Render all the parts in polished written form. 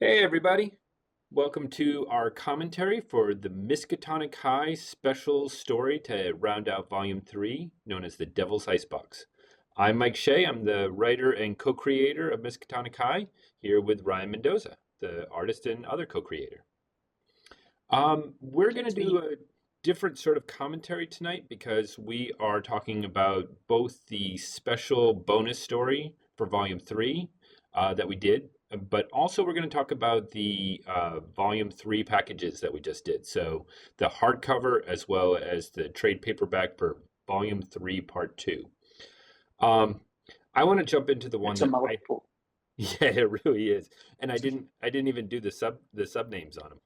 Hey everybody, welcome to our commentary for the Miskatonic High special story to round out Volume 3, known as the Devil's Icebox. I'm Mike Shea, I'm the writer and co-creator of Miskatonic High, here with Ryan Mendoza, the artist and other co-creator. We're going to do a different sort of commentary tonight because we are talking about both the special bonus story for Volume 3 that we did, but also we're going to talk about the Volume 3 packages that we just did. So the hardcover as well as the trade paperback for Volume 3 Part 2. I want to jump into the one It's a that mouthful. yeah, it really is. And I didn't even do the sub names on them.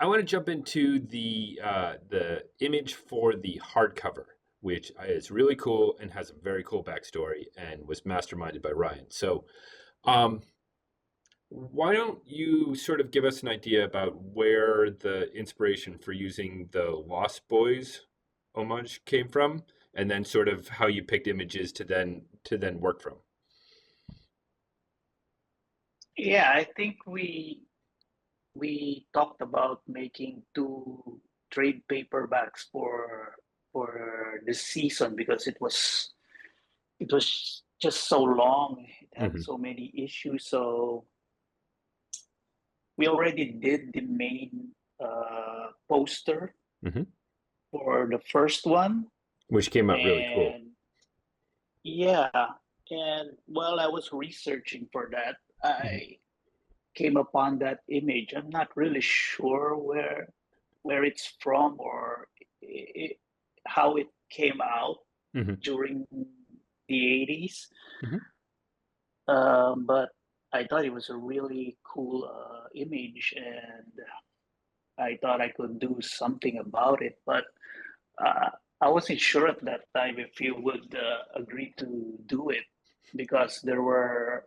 I want to jump into the image for the hardcover, which is really cool and has a very cool backstory and was masterminded by Ryan. So, why don't you sort of give us an idea about where the inspiration for using the Lost Boys homage came from, and then sort of how you picked images to then work from. Yeah, I think we talked about making two trade paperbacks for the season because it was just so long. It had Mm-hmm. so many issues. So we already did the main poster Mm-hmm. for the first one, Which came out really cool. and yeah, and while I was researching for that, Mm-hmm. I came upon that image. I'm not really sure where it's from or I how it came out Mm-hmm. during the 80s. Mm-hmm. But I thought it was a really cool image, and I thought I could do something about it. But uh, I wasn't sure at that time if you would agree to do it because there were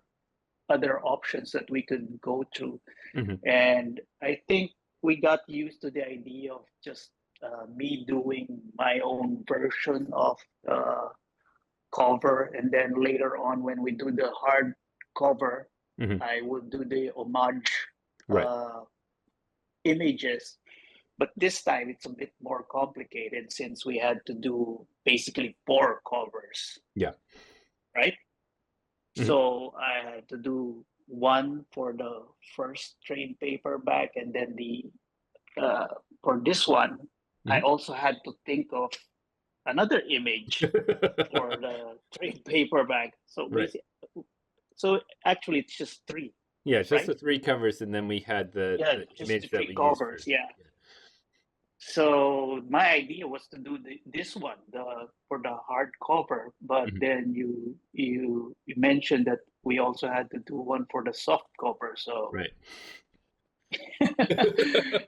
other options that we could go through. Mm-hmm. And I think we got used to the idea of just me doing my own version of the cover. And then later on, when we do the hard cover, Mm-hmm. I will do the homage Right. uh, images. But this time it's a bit more complicated since we had to do basically four covers, Yeah. right? Mm-hmm. So I had to do one for the first trade paperback, and then the uh, for this one, I Mm-hmm. also had to think of another image for the trade paperback. So Right. basically, so actually, it's just three, Yeah, it's just right? the three covers, and then we had Yeah, the just the image that three we used for. covers. Yeah. So my idea was to do this one, the for the hardcover, but Mhm. then you mentioned that we also had to do one for the soft cover. So Right.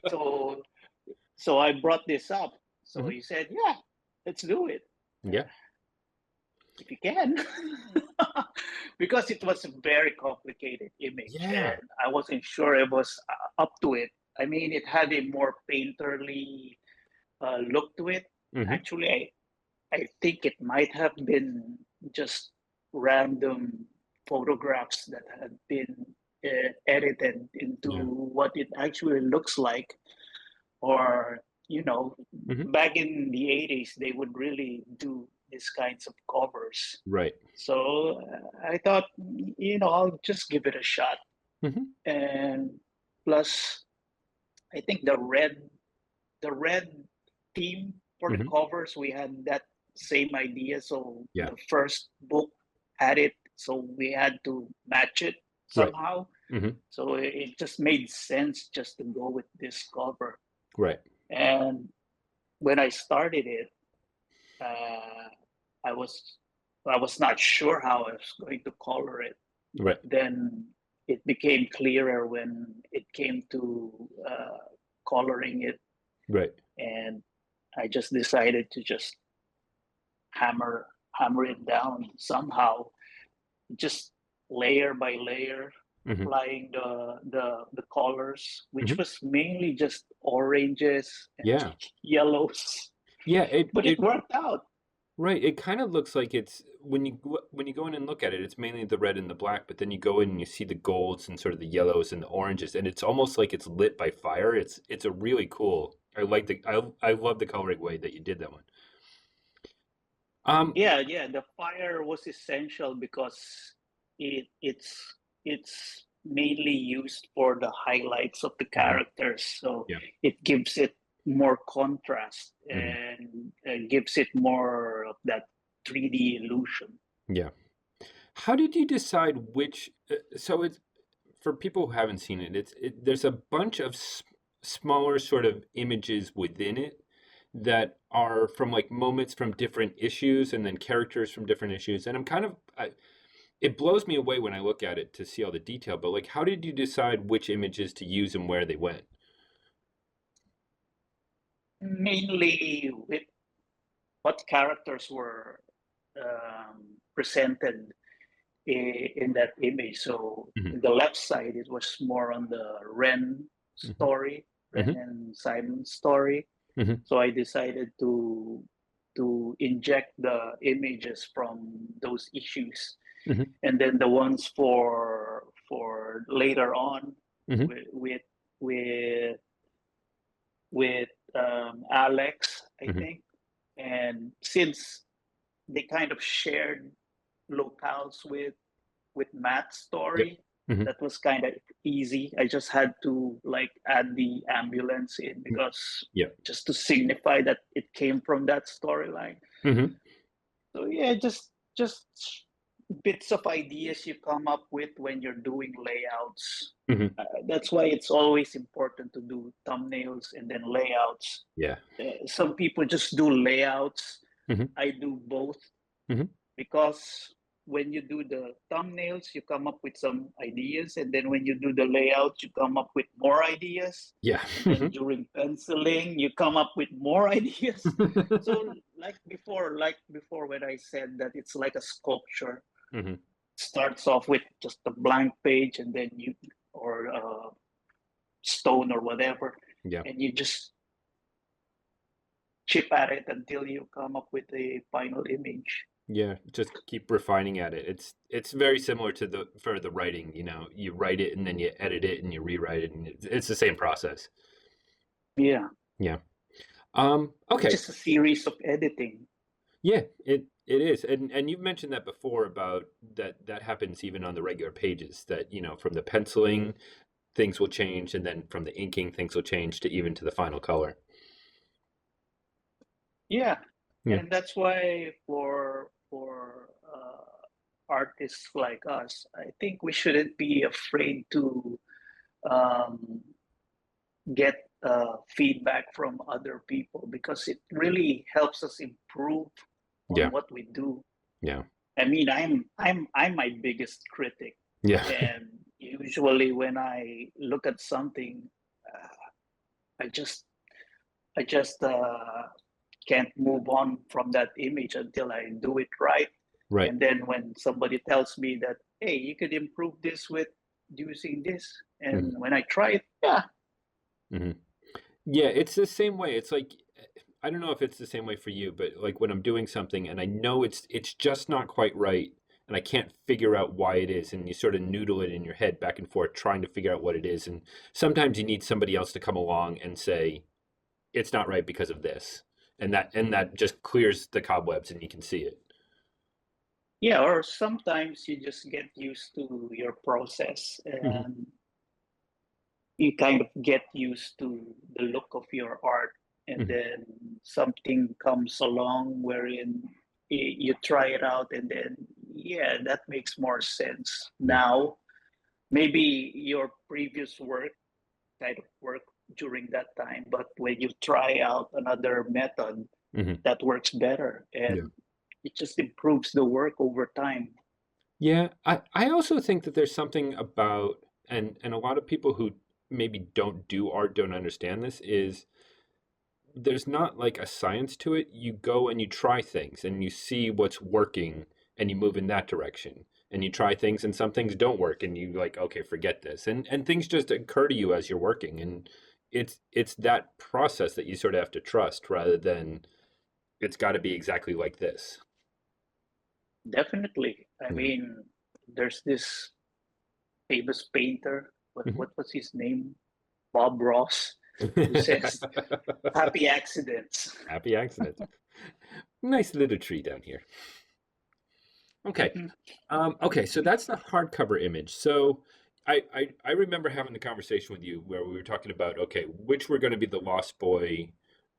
so so I brought this up. So Mhm. he said, "Yeah, let's do it Yeah. if you can," because it was a very complicated image, Yeah. and I wasn't sure it was up to it. I mean, it had a more painterly look to it. Hmm. Actually, I think it might have been just random photographs that had been edited into Yeah. what it actually looks like. Or, you know, Hmm. back in the 80s, they would really do these kinds of covers. Right. So I thought, I'll just give it a shot. Hmm. And plus, I think the red theme for the Hmm. covers, we had that same idea. So Yeah. the first book had it, so we had to match it Right. somehow. Hmm. So it just made sense just to go with this cover. Right. And when I started it, uh, I was I was not sure how I was going to color it, but Right. then it became clearer when it came to coloring it, Right. and I just decided to just hammer it down somehow, just layer by layer, Hmm. applying the colors, which Hmm. was mainly just oranges and Yeah. yellows, Yeah. It but it it worked out. Right. It kind of looks like it's when you go in and look at it, it's mainly the red and the black, but then you go in and you see the golds and sort of the yellows and the oranges, and it's almost like it's lit by fire. It's a really cool. I love the coloring way that you did that one. Um, Yeah, the fire was essential because it's mainly used for the highlights of the mhm, characters, so yeah. it gives it more contrast Hmm. and gives it more of that 3D illusion. Yeah. How did you decide which? So it's for people who haven't seen it. There's a bunch of smaller sort of images within it that are from like moments from different issues and then characters from different issues. And it blows me away when I look at it to see all the detail. But like, how did you decide which images to use and where they went? Mainly with what characters were presented in that image. So Hmm. in the left side, it was more on the Ren Hmm. story, Ren Hmm. and Simon story. Hmm. So I decided to inject the images from those issues, Hmm. and then the ones for later on Hmm. with with with, with Alex, I Hmm. think. And since they kind of shared locales with Matt's Yep. story, Hmm. that was kind of easy. I just had to like add the ambulance in because Yep. just to signify that it came from that storyline. Hmm. So yeah, just bits of ideas you come up with when you're doing layouts. Hmm. That's why it's always important to do thumbnails and then layouts. Yeah. Some people just do layouts. Hmm. I do both Hmm. because when you do the thumbnails, you come up with some ideas, and then when you do the layout, you come up with more ideas, Yeah. and then during penciling, you come up with more ideas. So like before when I said that it's like a sculpture, Hmm. it starts off with just a blank page, and then you or stone or whatever, Yeah. and you just chip at it until you come up with a final image. Yeah, just keep refining at it. It's very similar to the writing, you write it and then you edit it and you rewrite it and it's the same process. Yeah, Yeah. it's Okay. just a series of editing. Yeah, it is. And you've mentioned that before about that happens even on the regular pages that, from the penciling things will change and then from the inking things will change to even to the final color. Yeah, Yeah. and that's why for artists like us, I think we shouldn't be afraid to um, get feedback from other people because it really helps us improve on Yeah. what we do. Yeah. I mean, I'm my biggest critic, Yeah. and usually when I look at something, uh, I just I just can't move on from that image until I do it right. Right. And then when somebody tells me that, hey, you could improve this with using this, and Hmm. when I try it, yeah, Hmm. Yeah, it's the same way. It's like I don't know if it's the same way for you, but like when I'm doing something and I know it's just not quite right and I can't figure out why it is and you sort of noodle it in your head back and forth trying to figure out what it is and sometimes you need somebody else to come along and say it's not right because of this. And that just clears the cobwebs and you can see it. yeah, or sometimes you just get used to your process Hmm. and you kind of get used to the look of your art, and Hmm. then something comes along wherein you try it out, and then yeah, that makes more sense Yeah. now. Maybe your previous work kind of worked during that time, but when you try out another method, Hmm. that works better, Yeah. and it just improves the work over time. Yeah, I also think that there's something about and a lot of people who maybe don't do art don't understand this is there's not like a science to it. You go and you try things and you see what's working and you move in that direction. And you try things and some things don't work and you like, okay, forget this. And things just occur to you as you're working. And it's that process that you sort of have to trust rather than it's got to be exactly like this. Definitely. I Hmm. mean, there's this famous painter. What was his name? Bob Ross, who says happy accidents. Happy accident. Nice little tree down here. Okay. Mhm. Okay, so that's the hardcover image. So I remember having the conversation with you where we were talking about, okay, which were going to be the Lost Boy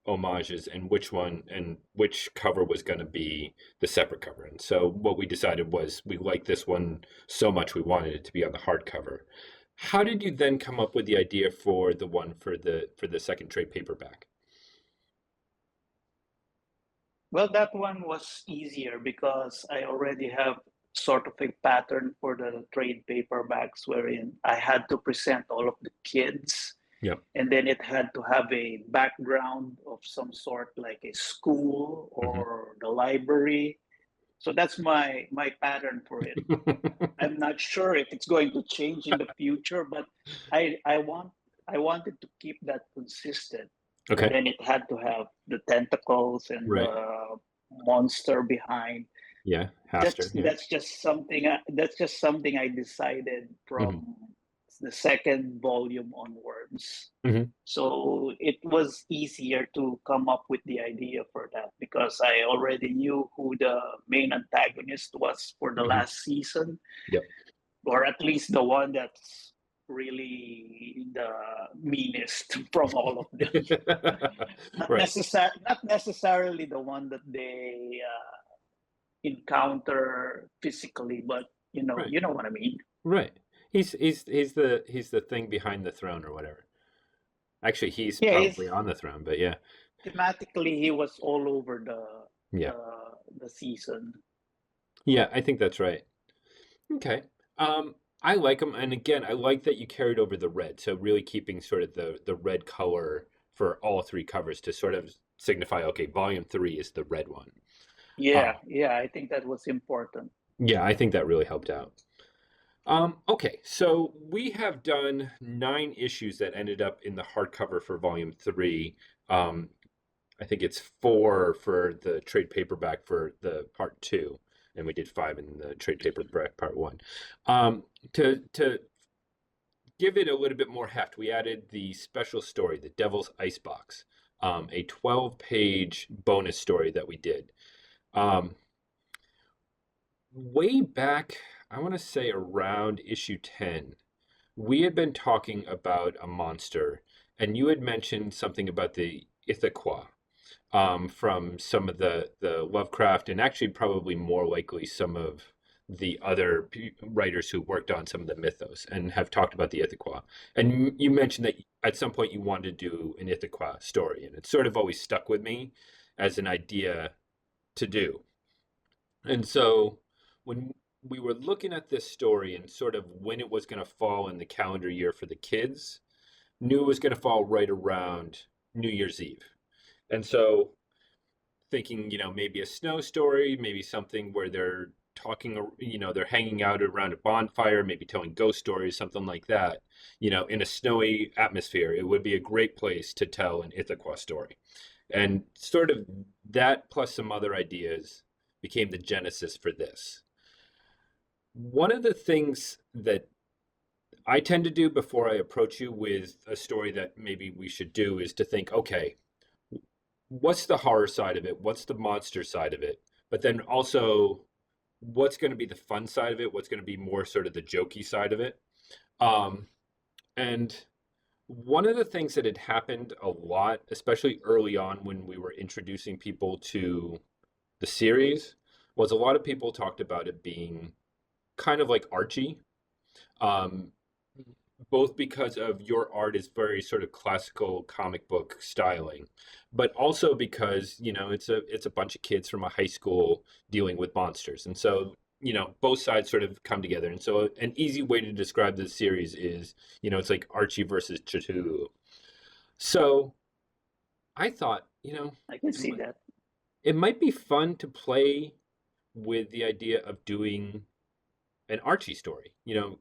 homages and which one and which cover was going to be the separate cover. And so what we decided was we liked this one so much we wanted it to be on the hardcover. How did you then come up with the idea for the one for the second trade paperback? Well, that one was easier because I already have sort of a pattern for the trade paperbacks wherein I had to present all of the kids, Yep. and then it had to have a background of some sort, like a school Hmm. or the library. So that's my pattern for it. I'm not sure if it's going to change in the future, but I want I wanted to keep that consistent. And Okay. then it had to have the tentacles and Right. the monster behind. Yeah. That's Haster. Yeah. that's just something that's just something I decided Hmm. from the second volume onwards. Hmm. So it was easier to come up with the idea for that because I already knew who the main antagonist was for the Hmm. last season, Yep. or at least the one that's really the meanest from all of them. Right. Not necessarily the one that they encounter physically, but Right. you know what I mean. Right. He's the thing behind the throne or whatever. Actually, he's Yeah, probably on the throne, but yeah. thematically he was all over Yeah. the the season. Yeah, I think that's right. Okay. I like them, and again, I like that you carried over the red, so really keeping sort of the red color for all three covers to sort of signify, okay, volume three is the red one. Yeah, Um, yeah, I think that was important. yeah, I think that really helped out. Okay, so we have done 9 issues that ended up in the hardcover for volume three. Um, I think it's 4 for the trade paperback for the part two, and we did 5 in the trade paperback part one. Um, to give it a little bit more heft, we added the special story, the Devil's Icebox, a 12-page bonus story that we did. Um, Way back, I want to say around issue 10, we had been talking about a monster, and you had mentioned something about the Ithaquah from some of the Lovecraft, and actually probably more likely some of the other writers who worked on some of the mythos and have talked about the Ithaquah. And you mentioned that at some point you wanted to do an Ithaquah story, and it sort of always stuck with me as an idea to do. And so when we were looking at this story and sort of when it was going to fall in the calendar year for the kids, knew it was going to fall right around New Year's Eve. And so thinking, maybe a snow story, maybe something where they're talking, they're hanging out around a bonfire, maybe telling ghost stories, something like that, in a snowy atmosphere. It would be a great place to tell an Ithaquah story. And sort of that plus some other ideas became the genesis for this. One of the things that I tend to do before I approach you with a story that maybe we should do is to think, okay, what's the horror side of it? What's the monster side of it? But then also, what's going to be the fun side of it? What's going to be more sort of the jokey side of it? Um, and one of the things that had happened a lot, especially early on when we were introducing people to the series, was a lot of people talked about it being kind of like Archie. Um, both because of your art is very sort of classical comic book styling, but also because it's a bunch of kids from a high school dealing with monsters, and so both sides sort of come together. And so an easy way to describe this series is it's like Archie versus Cthulhu. So I thought I can it see might, that. it might be fun to play with the idea of doing an Archie story,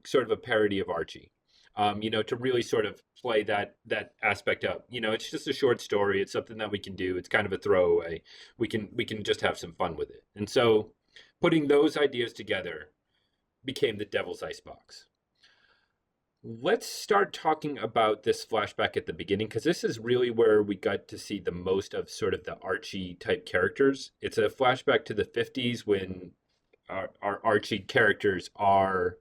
sort of a parody of Archie. to really sort of play that aspect up. It's just a short story. It's something that we can do. It's kind of a throwaway. We can just have some fun with it. And so putting those ideas together became the Devil's Icebox. Let's start talking about this flashback at the beginning, because this is really where we got to see the most of sort of the Archie type characters. It's a flashback to the 50s when our Archie characters are.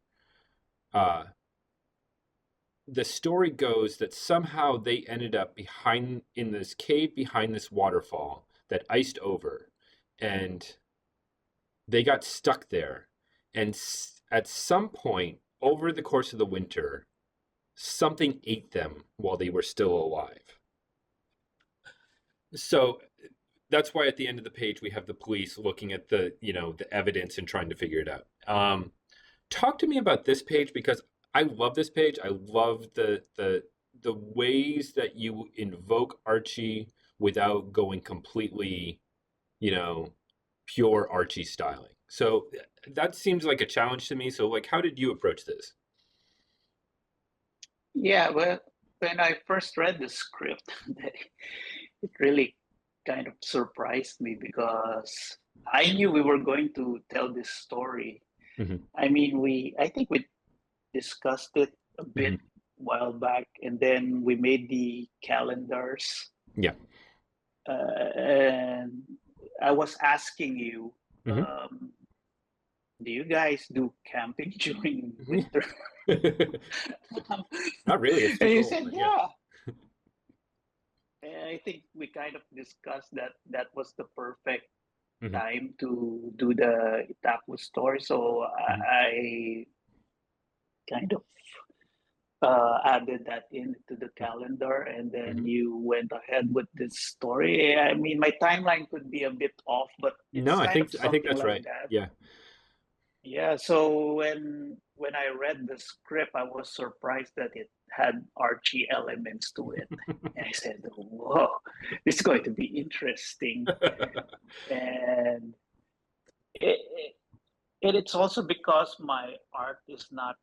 The story goes that somehow they ended up behind in this cave behind this waterfall that iced over, and they got stuck there. And at some point over the course of the winter, something ate them while they were still alive. So that's why at the end of the page we have the police looking at the evidence and trying to figure it out. Talk to me about this page, because I love this page. I love the ways that you invoke Archie without going completely, you know, pure Archie styling. So that seems like a challenge to me. So like, how did you approach this? Yeah, well, when I first read the script, it really kind of surprised me because I knew we were going to tell this story. Hmm. I think we discussed it a bit Hmm. while back, and then we made the calendars. Yeah. And I was asking you, Hmm. um, do you guys do camping during winter? Not really. It's too And you cold, said, but yeah. yeah. And I think we kind of discussed that that was the perfect Hmm. time to do the Itaku story. So Hmm. I kind of added that into the calendar, and then Hmm. you went ahead with this story. I mean, my timeline could be a bit off, but No, it's I kind of think something that's like right. that. Yeah. Yeah. So when I read the script, I was surprised that it had Archie elements to it, and I said, "Whoa, this is going to be interesting." And it, it's also because my art is not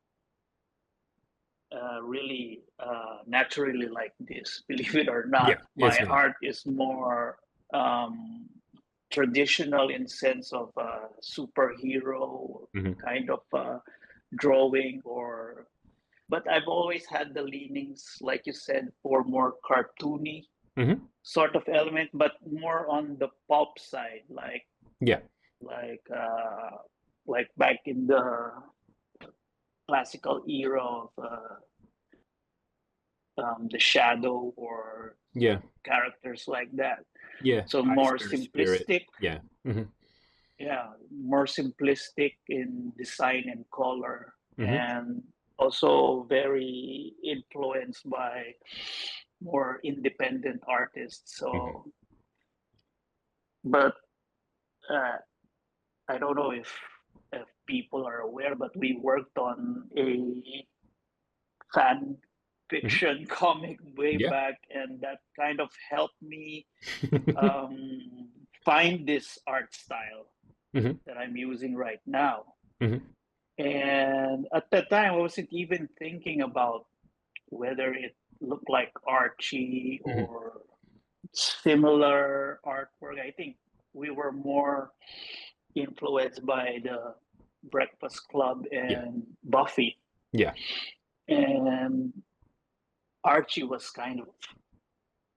really naturally like this. Believe it or not, Yeah, it's my not. art is more um, traditional in sense of superhero Hmm. kind of drawing, or but I've always had the leanings, like you said, for more cartoony Hmm. sort of element, but more on the pulp side, Yeah. like uh, like back in the classical era of the shadow or Yeah. characters like that. Yeah. So Ice more Bear Spirit. simplistic, Yeah. Hmm. yeah, more simplistic in design and color, Hmm. and also very influenced by more independent artists. Hmm. So, but uh, I don't know if people are aware, but we worked on a fan Hmm. fiction comic way Yeah. back, and that kind of helped me find this art style Hmm. that I'm using right now. Hmm. And at that time, I wasn't even thinking about whether it looked like Archie Hmm. or similar artwork. I think we were more influenced by the Breakfast Club Yeah. and Buffy. Yeah. And Archie was kind of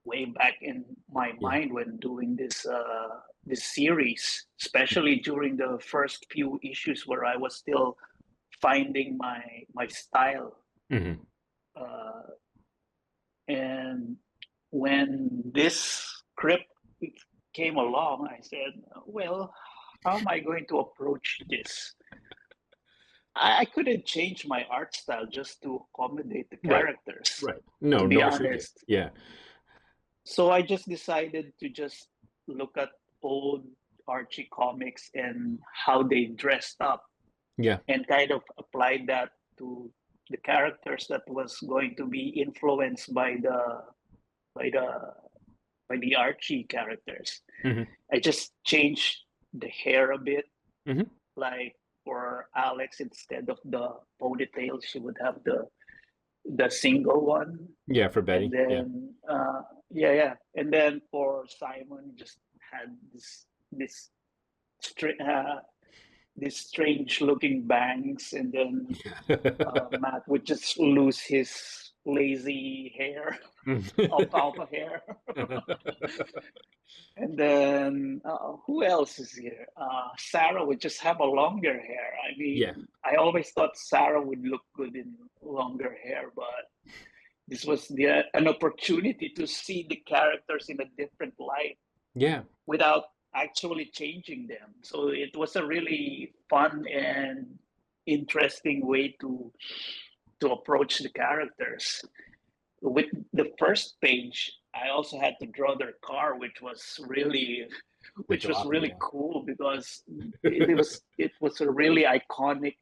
way back in my Yeah. mind when doing this series, especially during the first few issues where I was still finding my style. Hmm. Uh, and when this script came along, I said, "Well, how am I going to approach this?" I couldn't change my art style just to accommodate the Right. characters, Right. to No, be nor should you. honest. Yeah. So I just decided to just look at old Archie comics and how they dressed up, Yeah. and kind of applied that to the characters that was going to be influenced by the by the Archie characters. Hmm. I just changed the hair a bit, Hmm. like for Alex, instead of the ponytail, she would have the single one, Yeah, for and Betty. Yeah. then yeah, and then for Simon, just had this stra- uh, this strange looking bangs, and then Matt would just lose his lazy hair, alfalfa hair. And then who else is here? Sarah would just have a longer hair. I Yeah. mean, I always thought Sarah would look good in longer hair, but this was an opportunity to see the characters in a different light Yeah. without actually changing them. So it was a really fun and interesting way to approach the characters. With the first page, I also had to draw their car, The which was jalopy, really yeah. cool because it was a really iconic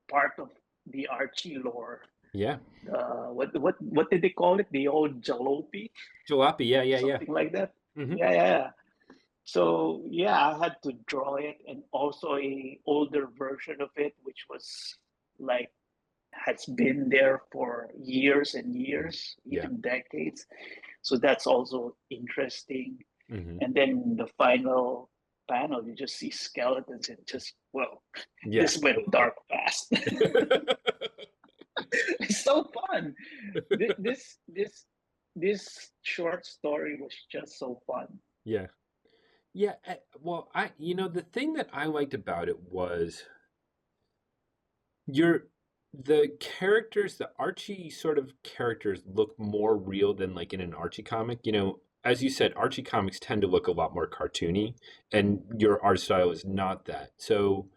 part of the Archie lore. Yeah. What did they call it? The old jalopy, Jalopy, yeah, yeah, yeah. something like that. Hmm. Yeah. So yeah, I had to draw it, and also a older version of it, which was like has been there for years and years, Yeah. even decades. So that's also interesting. Hmm. And then the final panel, you just see skeletons and just, well, Yeah, this I went love dark fast. it. It's so fun. This short story was just so fun. Yeah. Yeah, well, the thing that I liked about it was your the characters, the Archie sort of characters look more real than like in an Archie comic. As you said, Archie comics tend to look a lot more cartoony, and your art style is not that. So,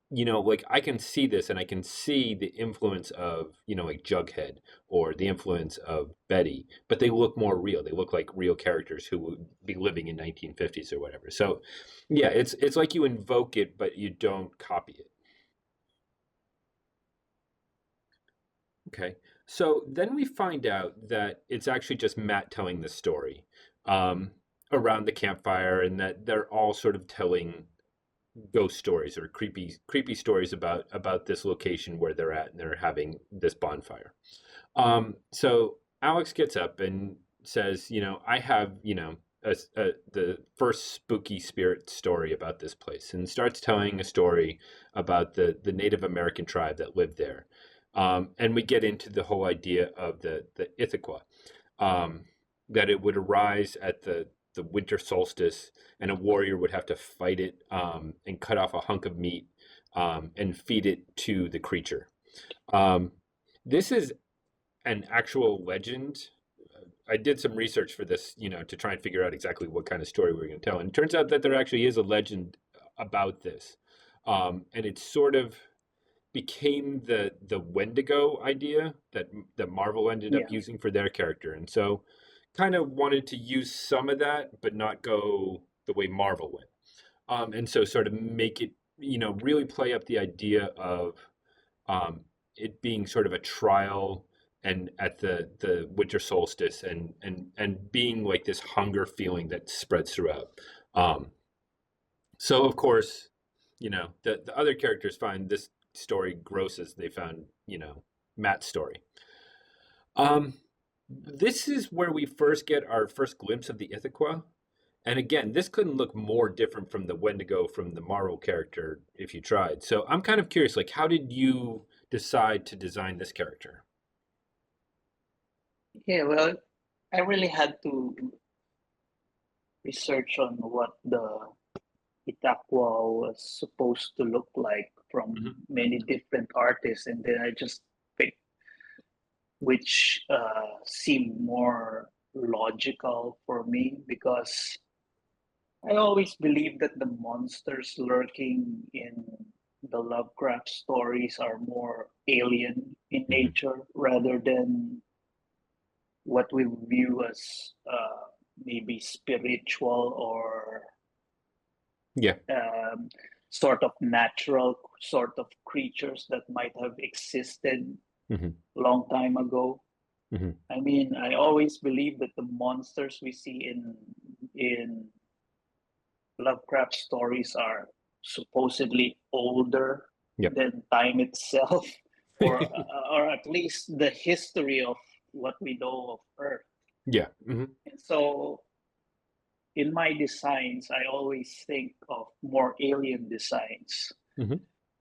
like I can see this and I can see the influence of, like Jughead or the influence of Betty, but they look more real. They look like real characters who would be living in 1950s or whatever. So, yeah, it's like you invoke it, but you don't copy it. Okay. So then we find out that it's actually just Matt telling the story um, around the campfire, and that they're all sort of telling ghost stories or creepy stories about this location where they're at, and they're having this bonfire. So Alex gets up and says, I have, the first spooky spirit story about this place, and starts telling a story about the Native American tribe that lived there. And we get into the whole idea of the Ithaca, um, that it would arise at the winter solstice, and a warrior would have to fight it, and cut off a hunk of meat, and feed it to the creature. Um, this is an actual legend. I did some research for this, to try and figure out exactly what kind of story we are going to tell. And it turns out that there actually is a legend about this. And it sort of became the Wendigo idea that Marvel ended up Yeah. using for their character. And so kind of wanted to use some of that, but not go the way Marvel went. And so sort of make it, really play up the idea of um, it being sort of a trial, and at the winter solstice, and being like this hunger feeling that spreads throughout. Um, so of course, the other characters find this story gross as they found, Matt's story. Um, this is where we first get our first glimpse of the Ithaca. And again, this couldn't look more different from the Wendigo from the Marvel character if you tried. So I'm kind of curious, like, how did you decide to design this character? Yeah, well, I really had to research on what the Itaqua was supposed to look like from Hmm. many different artists, and then I just picked which seemed more logical for me because I always believe that the monsters lurking in the Lovecraft stories are more alien in Hmm. nature rather than what we view as maybe spiritual or Yeah. um, sort of natural sort of creatures that might have existed Hmm. long time ago. Hmm. I mean, I always believe that the monsters we see in Lovecraft stories are supposedly older Yep. than time itself. or at least the history of what we know of Earth. Yeah. Hmm. And so in my designs, I always think of more alien designs, Hmm.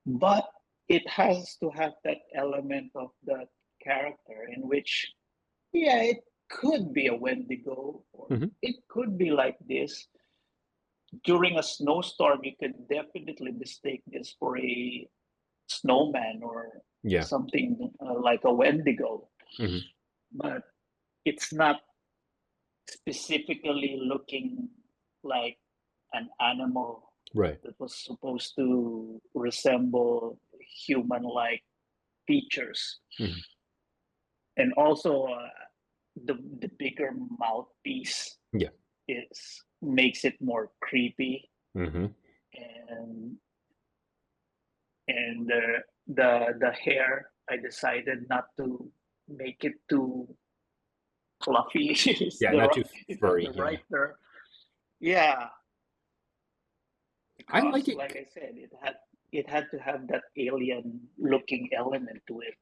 but it has to have that element of that character in which, yeah, it could be a Wendigo or Hmm. it could be like this. During a snowstorm, you could definitely mistake this for a snowman or Yeah. something like a Wendigo, Hmm. but it's not specifically looking like an animal Right. that was supposed to resemble human like features. Hmm. And also, the bigger mouthpiece Yeah. is makes it more creepy, Hmm. and the hair, I decided not to make it too fluffy. Yeah. Not too Is that furry. the Yeah. right term? Yeah, I like because like it. I said, it had to have that alien looking element to it.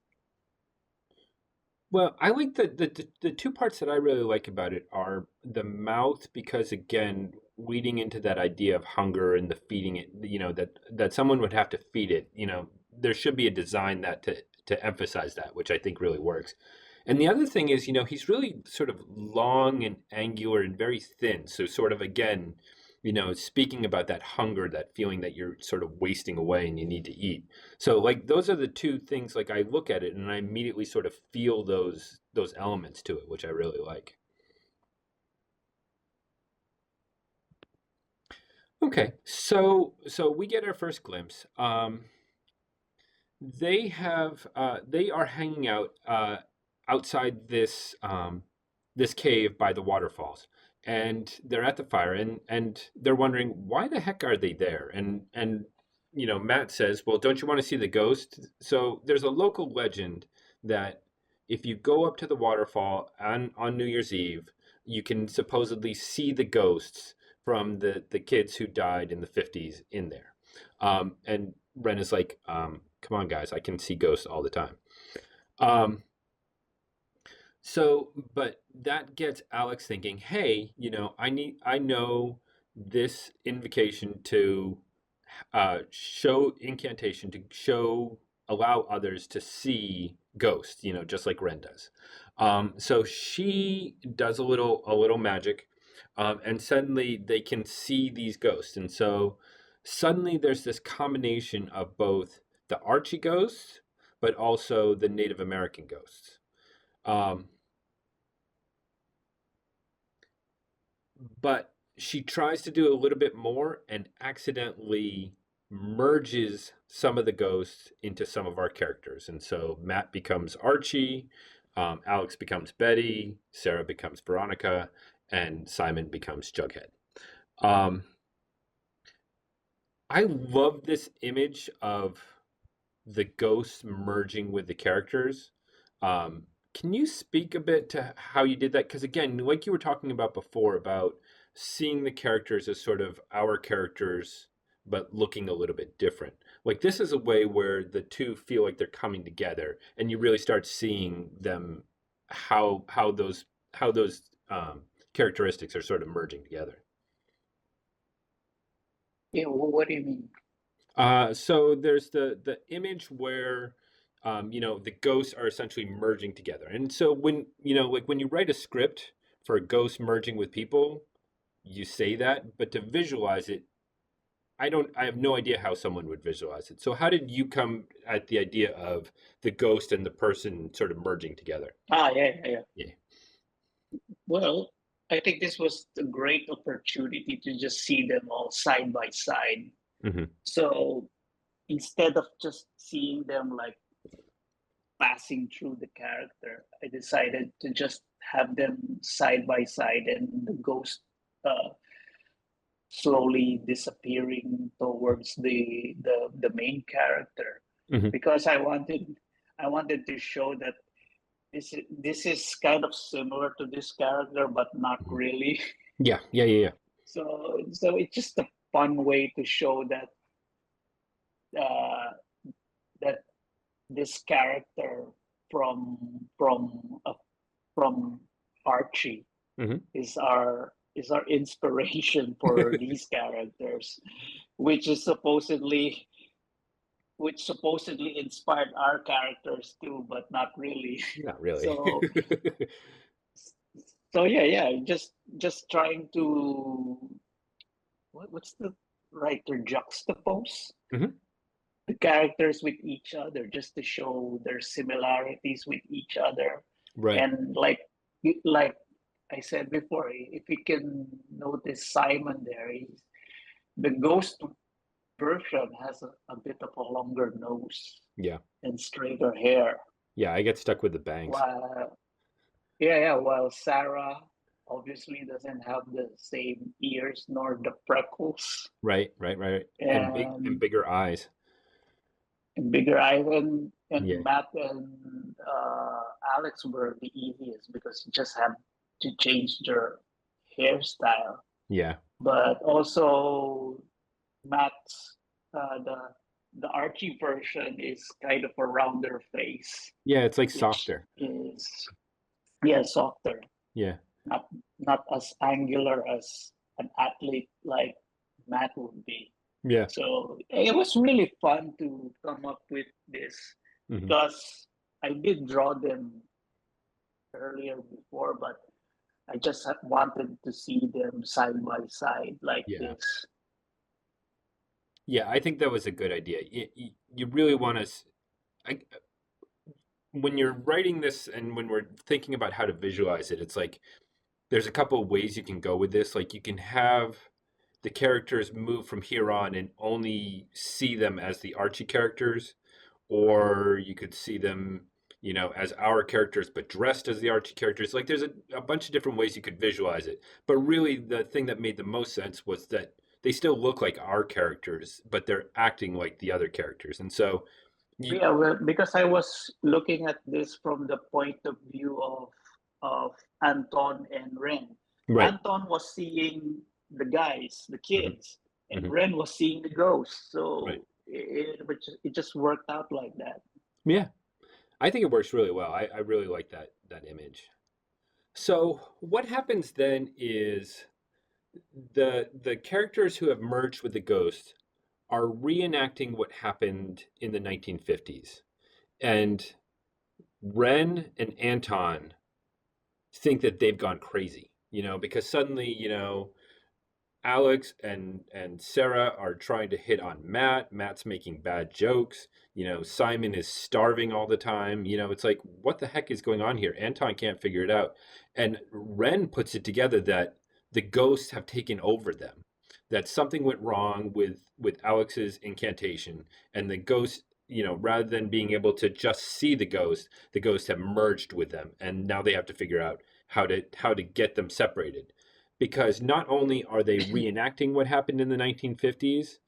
Well, I like the two parts that I really like about it are the mouth because again, leading into that idea of hunger and the feeding it, that someone would have to feed it, there should be a design that to emphasize that, which I think really works. And the other thing is, he's really sort of long and angular and very thin. So sort of again, speaking about that hunger, that feeling that you're sort of wasting away and you need to eat. So like those are the two things like I look at it and I immediately sort of feel those elements to it, which I really like. Okay. So we get our first glimpse. They are hanging out outside this cave by the waterfalls. And they're at the fire and they're wondering why the heck are they there? And Matt says, "Well, don't you want to see the ghost?" So there's a local legend that if you go up to the waterfall on New Year's Eve, you can supposedly see the ghosts from the kids who died in the 50s in there. And Ren is like, come on, guys, I can see ghosts all the time. Um, but that gets Alex thinking, hey, I know this invocation to show incantation to allow others to see ghosts, just like Ren does. So she does a little magic, and suddenly they can see these ghosts, and so suddenly there's this combination of both the Archie ghosts, but also the Native American ghosts. Um, but she tries to do a little bit more and accidentally merges some of the ghosts into some of our characters. And so Matt becomes Archie, Alex becomes Betty, Sarah becomes Veronica, and Simon becomes Jughead. Um, I love this image of the ghosts merging with the characters. Um, can you speak a bit to how you did that? Because again, like you were talking about before, about seeing the characters as sort of our characters, but looking a little bit different. Like this is a way where the two feel like they're coming together, and you really start seeing them how those characteristics are sort of merging together. Yeah, well, what do you mean? So there's the image where the ghosts are essentially merging together. And so when like when you write a script for a ghost merging with people, you say that, but to visualize it, I have no idea how someone would visualize it. So how did you come at the idea of the ghost and the person sort of merging together? Ah, yeah, yeah, yeah. Yeah. Well, I think this was a great opportunity to just see them all side by side. Hmm. So instead of just seeing them like passing through the character, I decided to just have them side by side and the ghost uh, slowly disappearing towards the main character, Hmm. because I wanted to show that this is kind of similar to this character, but not Hmm. really. Yeah, yeah, yeah, yeah. So it's just a fun way to show uh, that this character from from uh, from Archie Hmm. is our inspiration for these characters, which is supposedly which supposedly inspired our characters too, but not really. Not really. So yeah, just trying to what's the right to juxtapose Hmm. the characters with each other just to show their similarities with each other. Right. And like I said before, if you can notice Simon there, the ghost version has a bit of a longer nose Yeah. and straighter hair. Yeah, I get stuck with the bangs. While while Sarah obviously doesn't have the same ears nor the freckles Right, right, right. And and bigger eyes. bigger eyes, Yeah. and Matt and Alex were the easiest because you just have to change their hairstyle. Yeah. But also Matt's the Archie version is kind of a rounder face, Yeah, it's like which softer. is yeah softer, Yeah. not not as angular as an athlete like Matt would be. Yeah. So it was really fun to come up with this Hmm. because I did draw them earlier before, but I just wanted to see them side by side like Yeah. this. Yeah, I think that was a good idea. You really want to, I, when you're writing this and when we're thinking about how to visualize it, it's like there's a couple of ways you can go with this. Like you can have the characters move from here on and only see them as the Archie characters, or you could see them, as our characters but dressed as the Archie characters. Like there's a bunch of different ways you could visualize it. But really, the thing that made the most sense was that they still look like our characters, but they're acting like the other characters. And so, you, Yeah, well, because I was looking at this from the point of view of Anton and Ren. right, Anton was seeing the guys, the hmm, kids, and hmm, Ren was seeing the ghosts. right, So it just worked out like that. yeah, I think it works really well. I really like that image. So what happens then is the characters who have merged with the ghost are reenacting what happened in the 1950s. And Ren and Anton think that they've gone crazy, because suddenly, Alex and Sarah are trying to hit on Matt. Matt's making bad jokes. Simon is starving all the time. It's like, what the heck is going on here? Anton can't figure it out. And Ren puts it together that the ghosts have taken over them. That something went wrong with Alex's incantation, and the ghosts, rather than being able to just see the ghosts have merged with them, and now they have to figure out how to get them separated, because not only are they reenacting what happened in the 1950s,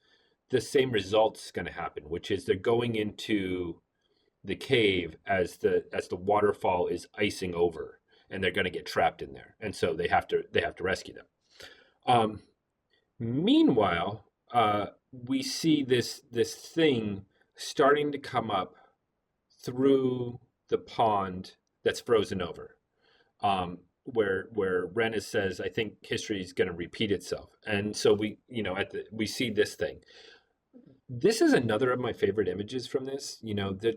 the same result's going to happen, which is they're going into the cave as the waterfall is icing over, and they're going to get trapped in there, and so they have to rescue them. Um, Meanwhile, we see this thing starting to come up through the pond that's frozen over, where Rennes says, "I think history is going to repeat itself," and so we see this thing. This is another of my favorite images from this.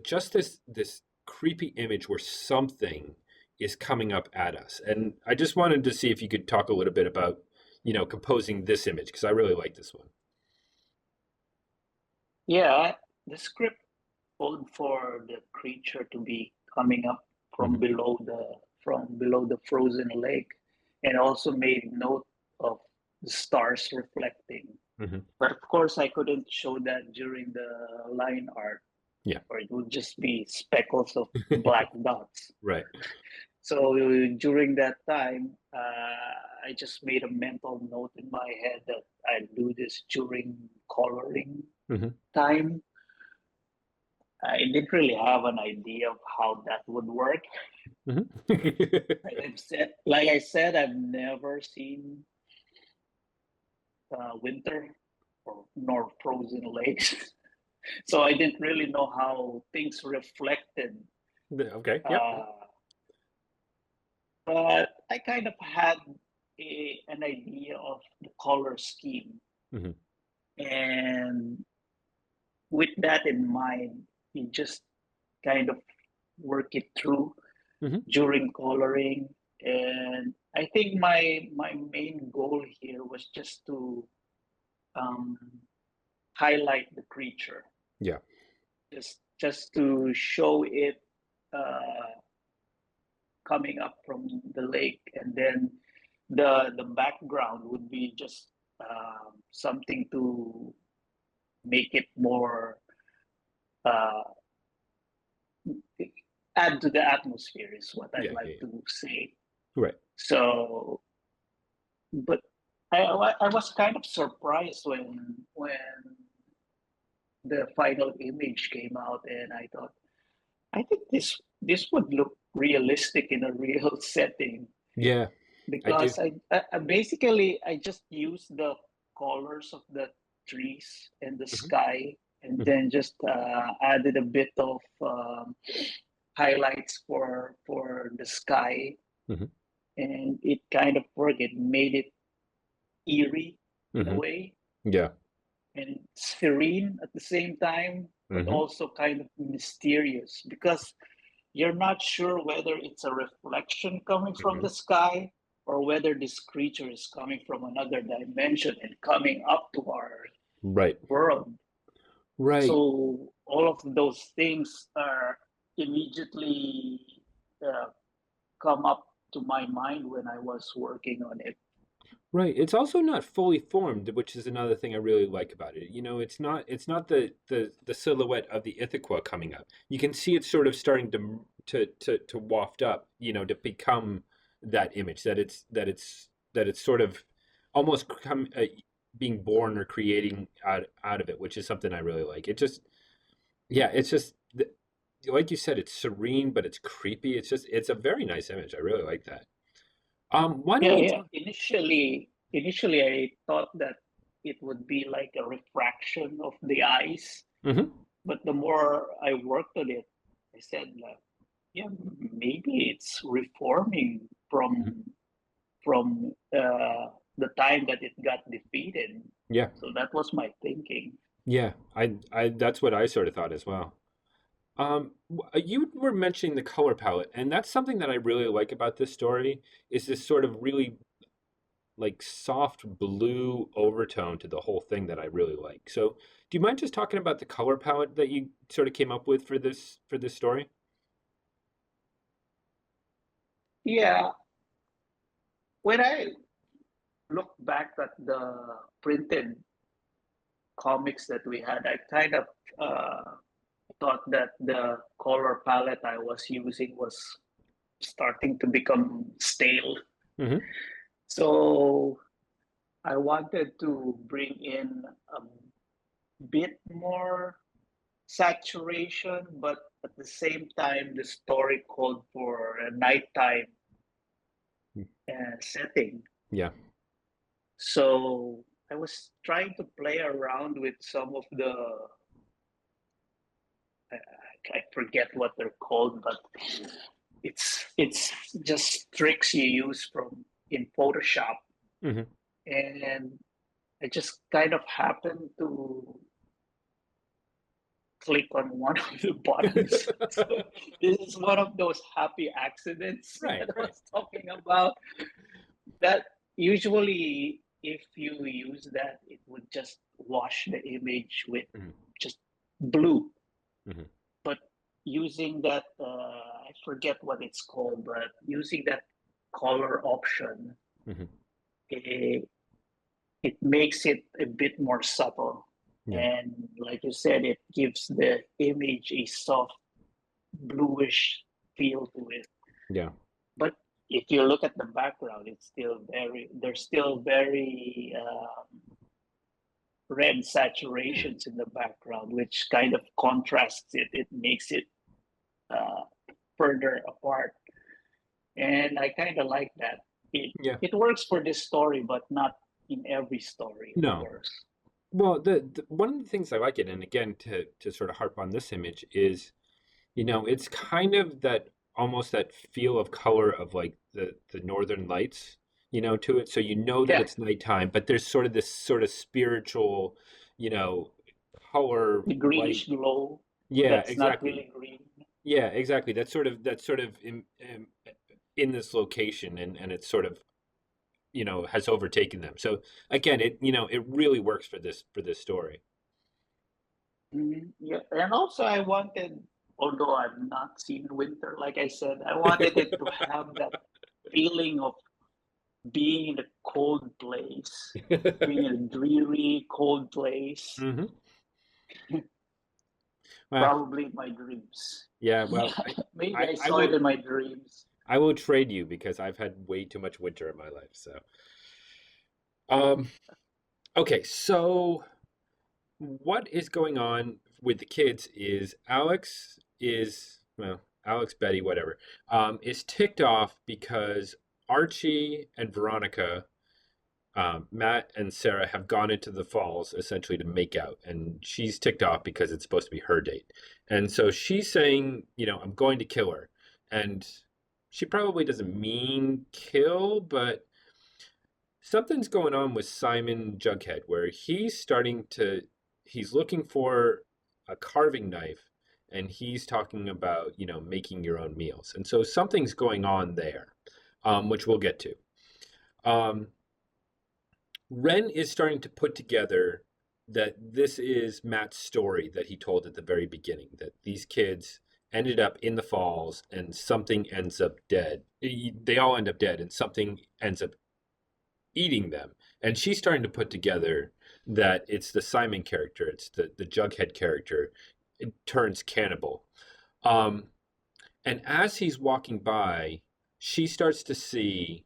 Just this creepy image where something is coming up at us, and I just wanted to see if you could talk a little bit about composing this image because I really like this one. Yeah, the script called for the creature to be coming up Hmm. from below the frozen lake, and also made note of the stars reflecting. Hmm. But of course, I couldn't show that during the line art, Yeah. or it would just be speckles of black dots. Right. So during that time, I just made a mental note in my head that I'd do this during coloring Hmm. time. I didn't really have an idea of how that would work. Hmm. Like I said, I've never seen winter or nor frozen lakes. So I didn't really know how things reflected. Okay. Yep. Uh, but I kind of had an idea of the color scheme. Hmm. And with that in mind, you just kind of work it through Hmm. during coloring. And I think my main goal here was just to um, highlight the creature, Yeah. just to show it uh, coming up from the lake, and then the background would be just something to make it more uh, add to the atmosphere is what I'd Yeah. like Yeah. Yeah. to say. Right. So, but I was kind of surprised when the final image came out, and I thought I think this would look realistic in a real setting, Yeah. I do. because I basically I just used the colors of the trees and the Hmm. sky, and Hmm. then just added a bit of highlights for the sky, Hmm. and it kind of worked. It made it eerie in a Hmm. way, Yeah. and serene at the same time, but Hmm. also kind of mysterious, because you're not sure whether it's a reflection coming from Hmm. the sky or whether this creature is coming from another dimension and coming up to our Right. world. Right. So all of those things are immediately uh, come up to my mind when I was working on it. Right. It's also not fully formed, which is another thing I really like about it. It's not the silhouette of the Ithaca coming up. You can see it sort of starting to waft up, to become that image that it's sort of almost being born or creating out of it, which is something I really like. It just yeah, it's just like you said, it's serene, but it's creepy. It's a very nice image. I really like that. Why don't Yeah, we yeah. talk? Initially, I thought that it would be like a refraction of the ice, Hmm. but the more I worked on it, I said, like, yeah, maybe it's reforming from the time that it got defeated. Yeah. So that was my thinking. Yeah, I that's what I sort of thought as well. You were mentioning the color palette, and that's something that I really like about this story, is this sort of really like soft blue overtone to the whole thing that I really like. So, do you mind just talking about the color palette that you sort of came up with for this story? Yeah, when I look back at the printed comics that we had, I kind of uh, thought that the color palette I was using was starting to become stale. Hmm. So I wanted to bring in a bit more saturation, but at the same time, the story called for a nighttime setting. Yeah. So I was trying to play around with some of I, I forget what they're called, but it's just tricks you use from in Photoshop, Hmm. and I just kind of happened to click on one of the buttons. So this is one of those happy accidents Right, that I right. was talking about. That usually, if you use that, it would just wash the image with Hmm. just blue. Hmm. But using that, I forget what it's called, but using that color option, Hmm. it, it makes it a bit more subtle. Yeah. And like you said, it gives the image a soft bluish feel to it. Yeah. But if you look at the background, it's still there's still very red saturations in the background, which kind of contrasts it. It makes it uh, further apart. And I kind of like that. Yeah. It works for this story, but not in every story, of No. course. Well, the one of the things I like it, and again to sort of harp on this image is, it's kind of that almost that feel of color of like the Northern Lights, to it. So you know that Yeah, it's nighttime, but there's sort of this sort of spiritual, you know, color the light. greenish glow Yeah, that's not exactly. really green. Yeah, exactly. That's sort of in this location, and it's sort of has overtaken them. So again, it really works for this story. Yeah, and also I wanted, although I've not seen winter, like I said, I wanted it to have that feeling of being in a cold place, being in a dreary, cold place, Hmm. Well, probably in my dreams. yeah. Well, I, Maybe I, I I saw it will in my dreams. I will trade you because I've had way too much winter in my life. So, um, okay. So what is going on with the kids is Alex, Betty, whatever, is ticked off because Archie and Veronica, Matt and Sarah have gone into the falls essentially to make out, and she's ticked off because it's supposed to be her date. And so she's saying, I'm going to kill her. And she probably doesn't mean kill, but something's going on with Simon Jughead where he's looking for a carving knife, and he's talking about, making your own meals. And so something's going on there, which we'll get to. Um, Ren is starting to put together that this is Matt's story that he told at the very beginning, that these kids ended up in the falls and something ends up dead. They all end up dead and something ends up eating them. And she's starting to put together that it's the Simon character, it's the Jughead character, it turns cannibal. Um, and as he's walking by, she starts to see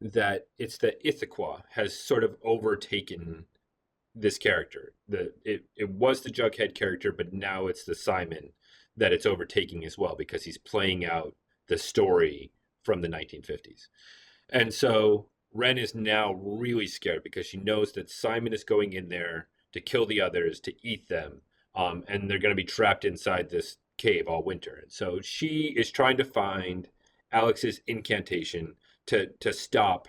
that it's the Ithaquah has sort of overtaken this character. It was the Jughead character, but now it's the Simon that it's overtaking as well because he's playing out the story from the 1950s. And so Ren is now really scared because she knows that Simon is going in there to kill the others, to eat them, and they're going to be trapped inside this cave all winter. And so she is trying to find Alex's incantation to stop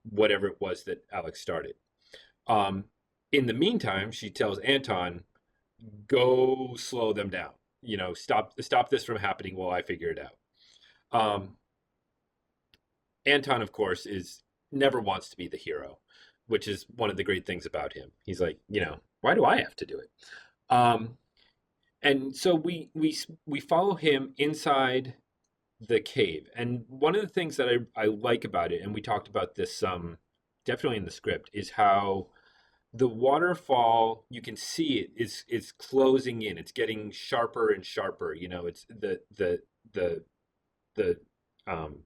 whatever it was that Alex started. Um, in the meantime, she tells Anton, "Go slow them down. Stop this from happening while I figure it out." Um, Anton, of course, is never wants to be the hero, which is one of the great things about him. He's like, why do I have to do it? Um, and so we follow him inside the cave, and one of the things that I like about it, and we talked about this definitely in the script, is how the waterfall, you can see it is closing in. It's getting sharper and sharper. It's the um,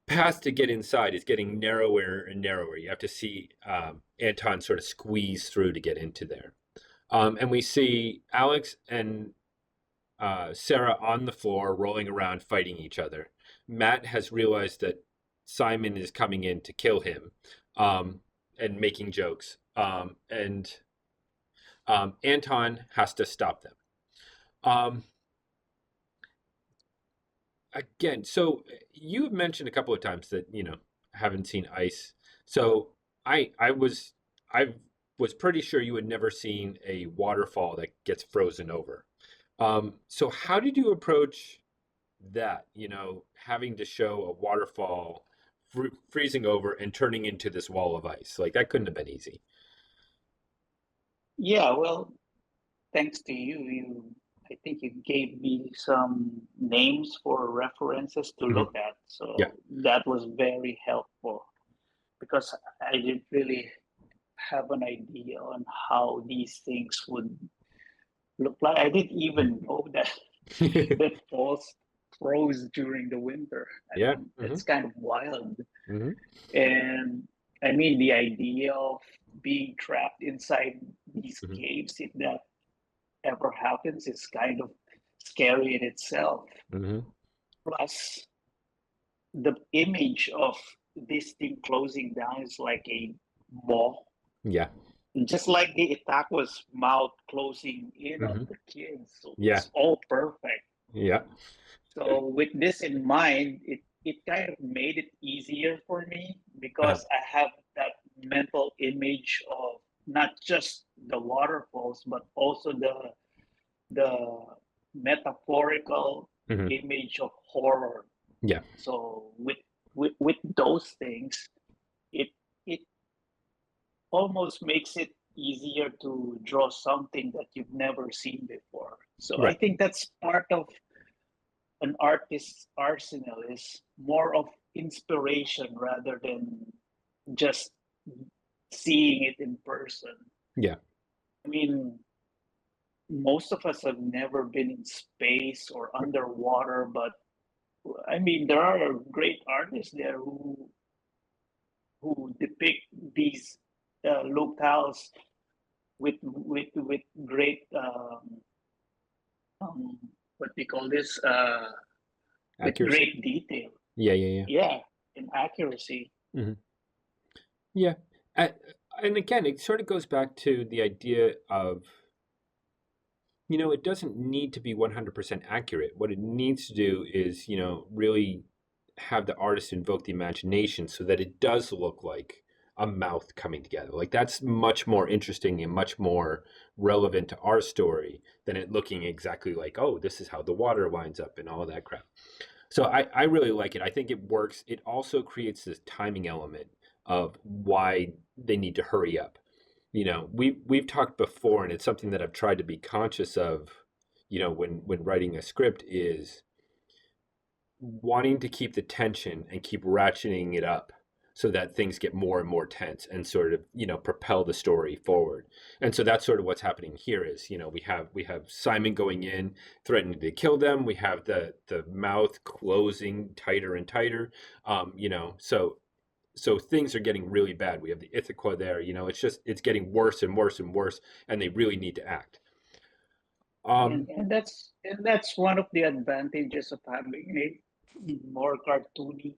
path to get inside is getting narrower and narrower. You have to see Anton sort of squeeze through to get into there. And we see Alex and Sarah on the floor, rolling around, fighting each other. Matt has realized that Simon is coming in to kill him, um, and making jokes. And Anton has to stop them. Um, Again, so you have mentioned a couple of times that haven't seen ice. So I was pretty sure you had never seen a waterfall that gets frozen over. So how did you approach that? Having to show a waterfall freezing over and turning into this wall of ice. Like that couldn't have been easy. Yeah, well, thanks to you, I think you gave me some names for references to Mhm. look at. Yeah. So that was very helpful because I didn't really have an idea on how these things would look like. I didn't even know that that falls froze during the winter. I Yeah. mean, Hmm. that's kind of wild. Hmm. And I mean, the idea of being trapped inside these Hmm. caves, if that ever happens, is kind of scary in itself. Hmm. Plus, the image of this thing closing down is like a maw, Yeah. just like the attack was mouth closing in on Hmm. the kids, so Yeah. it's all perfect. Yeah. So with this in mind, it kind of made it easier for me Uh-huh. because I have that mental image of not just the waterfalls, but also the metaphorical Hmm. image of horror. Yeah. So with those things, it it almost makes it easier to draw something that you've never seen before. So I Right. think that's part of an artist's arsenal is more of inspiration rather than just seeing it in person. Yeah. I mean, most of us have never been in space or underwater, but I mean, there are great artists there who depict these locales with great um, what they call this with Accuracy. great detail. Yeah. Yeah. Yeah, and accuracy. Yeah. Hmm. Yeah. A- And again, it sort of goes back to the idea of, it doesn't need to be 100% accurate. What it needs to do is, really have the artist invoke the imagination so that it does look like a mouth coming together. Like that's much more interesting and much more relevant to our story than it looking exactly like, oh, this is how the water lines up and all of that crap. So I really like it. I think it works. It also creates this timing element of why they need to hurry up. We've talked before, and it's something that I've tried to be conscious of, when writing a script is wanting to keep the tension and keep ratcheting it up so that things get more and more tense and sort of propel the story forward. And so that's sort of what's happening here is we have Simon going in threatening to kill them. We have the mouth closing tighter and tighter. So things are getting really bad. We have the Ithaca there. It's getting worse and worse and worse, and they really need to act. um And that's one of the advantages of having a more cartoony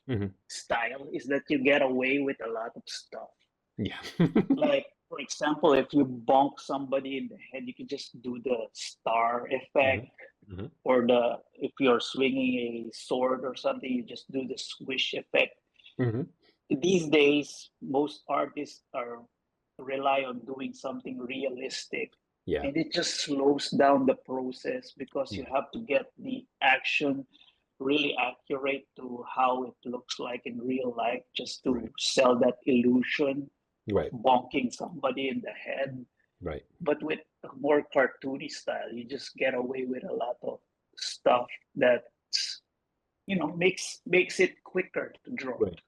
mhm. style is that you get away with a lot of stuff. Yeah. Like for example, if you bonk somebody in the head, you can just do the star Hmm. effect, Hmm. or the if you're swinging a sword or something, you just do the swish effect. Hmm. These days, most artists are rely on doing something realistic, Yeah. and it just slows down the process because you Yeah. have to get the action really accurate to how it looks like in real life just to Right. sell that illusion of Right. bonking somebody in the head. Right. But with a more cartoony style, you just get away with a lot of stuff that makes it quicker to draw. Right.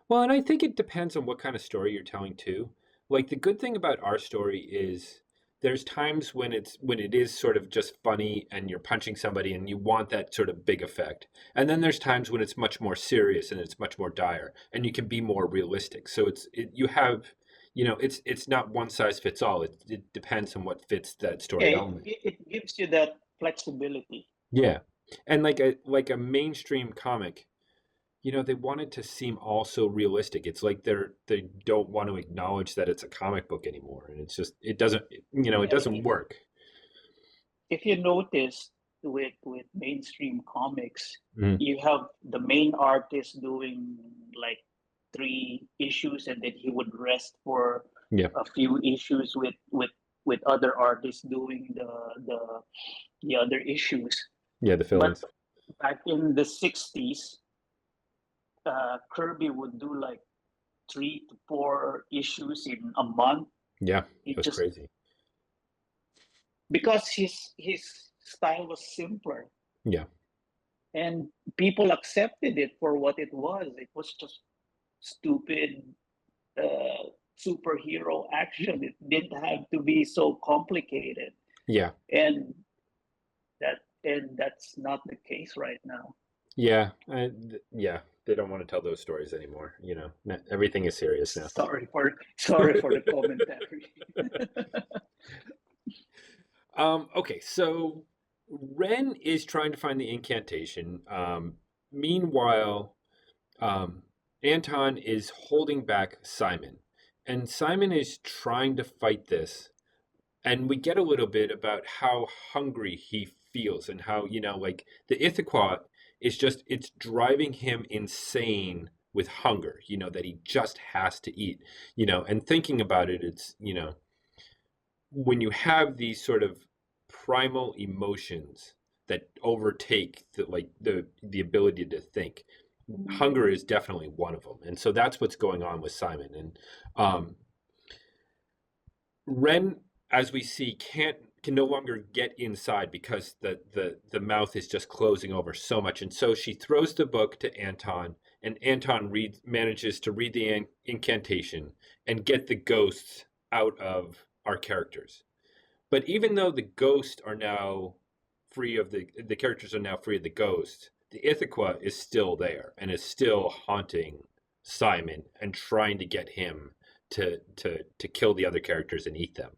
Well, and I think it depends on what kind of story you're telling too. Like the good thing about our story is there's times when it is sort of just funny and you're punching somebody and you want that sort of big effect. And then there's times when it's much more serious and it's much more dire and you can be more realistic. So you have, it's not one size fits all. It depends on what fits that Yeah, story it, element. it gives you that flexibility. Yeah. And like a mainstream comic, they want it to seem all so realistic. It's like they don't want to acknowledge that it's a comic book anymore, and it's just it Yeah, doesn't work. if you notice with mainstream comics, Mhm. you have the main artist doing like 3 issues, and then he would rest for Yeah, a few issues with other artists doing the other issues. yeah, the But fill-ins. back in the 60s, Kirby would do like 3 to 4 issues in a month. Yeah, it He was just crazy. because his style was simpler, Yeah, and people accepted it for what it was. It was just stupid superhero action. It didn't have to be so complicated, yeah, and that's not the case right now. yeah, yeah. They don't want to tell those stories anymore. Everything is serious now. Sorry for the commentary. Okay, so Ren is trying to find the incantation. Meanwhile, um, Anton is holding back Simon, and Simon is trying to fight this, and we get a little bit about how hungry he feels and how, like the Ithaquah is just, it's driving him insane with hunger, that he just has to eat, and thinking about it, it's, when you have these sort of primal emotions that overtake the ability to think, hunger is definitely one of them. And so that's what's going on with Simon. And Ren, as we see, can no longer get inside because the mouth is just closing over so much. And so she throws the book to Anton, and Anton manages to read the incantation and get the ghosts out of our characters. But even though the ghosts are now free of the characters are now free of the ghost, the Ithaquah is still there and is still haunting Simon and trying to get him to kill the other characters and eat them.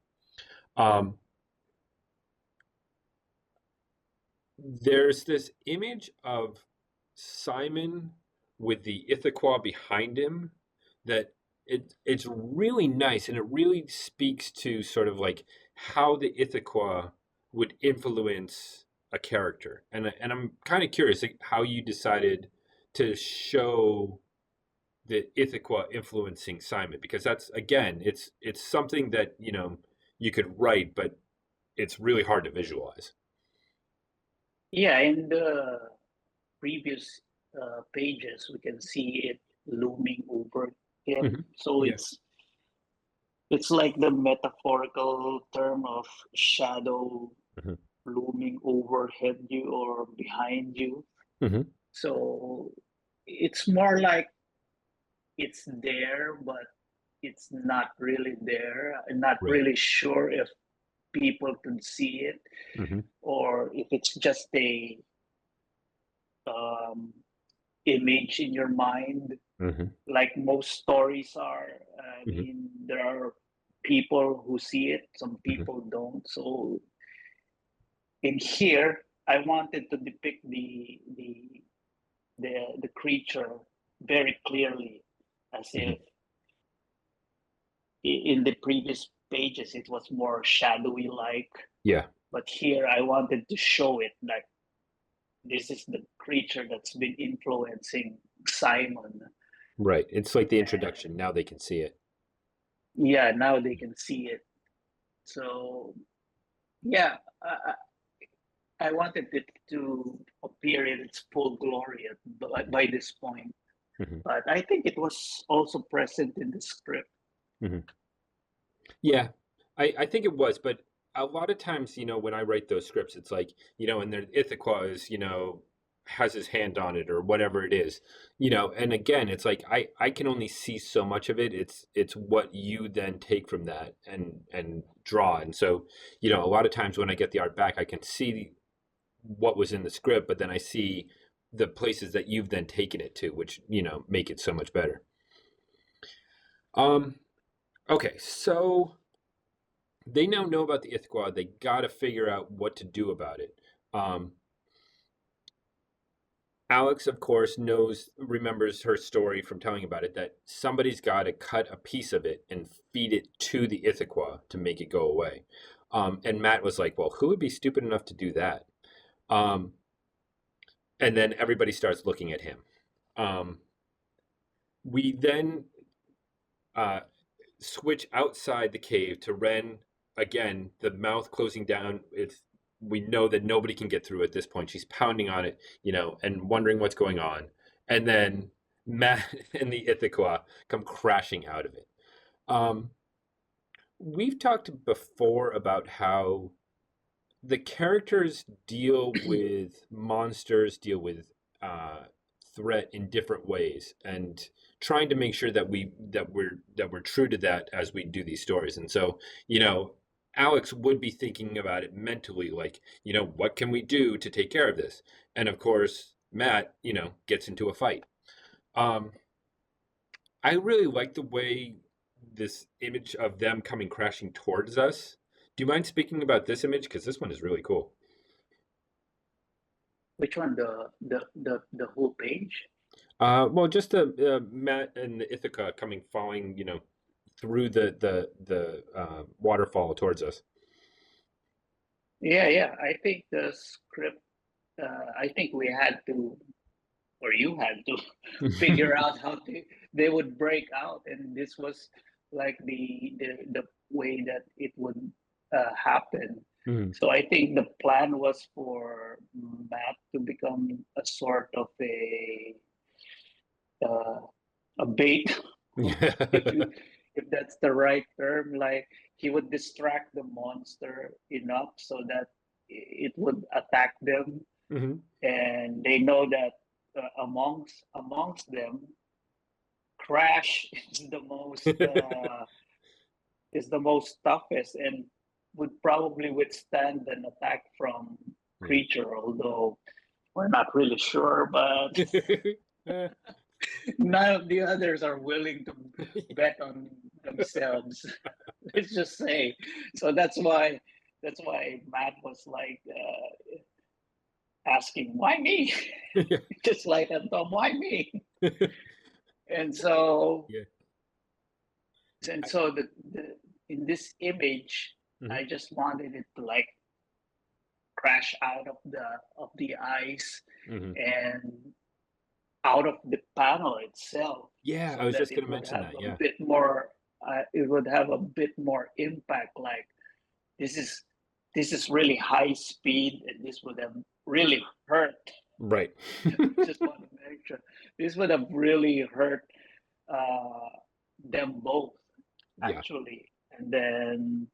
There's this image of Simon with the Ithaquah behind him that it's really nice, and it really speaks to sort of like how the Ithaquah would influence a character. And I'm kind of curious, like, how you decided to show the Ithaquah influencing Simon, because that's, again, it's something that you could write, but it's really hard to visualize. Yeah, in the previous pages, we can see it looming over him. Hmm. So Yeah. it's like the metaphorical term of shadow Hmm. looming overhead you or behind you. Hmm. So it's more like it's there, but it's not really there. I'm not Right. really sure if people can see it Hmm. or if it's just a um, image in your mind, Hmm. like most stories are. I Hmm. mean, there are people who see it, some Hmm. people don't. So in here, I wanted to depict the creature very clearly, as Hmm. if in the previous pages it was more shadowy like, Yeah. but here I wanted to show it like this is the creature that's been influencing Simon. Right. It's like the And introduction. Now they can see it. yeah, now they can see it. So yeah, I wanted it to appear in its full glory by this point, Hmm. but I think it was also present in the script. Hmm. Yeah, I think it was, but a lot of times, when I write those scripts, it's like, and their Ithaquah is, has his hand on it or whatever it is, and again, it's like I can only see so much of it. It's what you then take from that and draw. And so, a lot of times when I get the art back, I can see what was in the script, but then I see the places that you've then taken it to, which, make it so much better. Um, okay, so they now know about the Ithquad. They got to figure out what to do about it. Um, Alex, of course, remembers her story from telling about it, that somebody's got to cut a piece of it and feed it to the Ithaquah to make it go away. And Matt was like, well, who would be stupid enough to do that? Um, and then everybody starts looking at him. Um, we then uh, switch outside the cave to Ren again, the mouth closing down. We know that nobody can get through at this point. She's pounding on it, and wondering what's going on. And then Matt and the Ithaquah come crashing out of it. Um, we've talked before about how the characters deal with monsters, deal with uh, threat in different ways, and trying to make sure that we're true to that as we do these stories. And so, Alex would be thinking about it mentally, like, what can we do to take care of this? And of course, Matt, gets into a fight. Um, I really like the way this image of them coming crashing towards us. Do you mind speaking about this image? Because this one is really cool. Which one? The whole page? Well, just the Matt and the Ithaca coming, falling, through the waterfall towards us. Yeah, yeah. I think the script. I think we had to, or you had to, figure out how they would break out, and this was like the way that it would happen. Mhm. So I think the plan was for Matt to become a sort of uh, a bait, if Yeah. you if that's the right term. Like he would distract the monster enough so that it would attack them, Hmm. and they know that amongst them, Crash is the most toughest and would probably withstand an attack from Yeah. creature, although we're not really sure. But Eh, none of the others are willing to bet on themselves. Let's just say. So that's why Matt was like asking, "Why me?" yeah. Just like Tom, "Why me?" And so Yeah. and I, so the in this image, mhm. I just wanted it to like crash out of the ice Mhm. and out of the panel itself, Yeah, I so was that just going to mention that. Yeah. it would have a bit more impact. Like this is this is really high speed, and this would have really hurt. Right. Just want to make sure this would have really hurt uh, them both, Yeah. actually. And then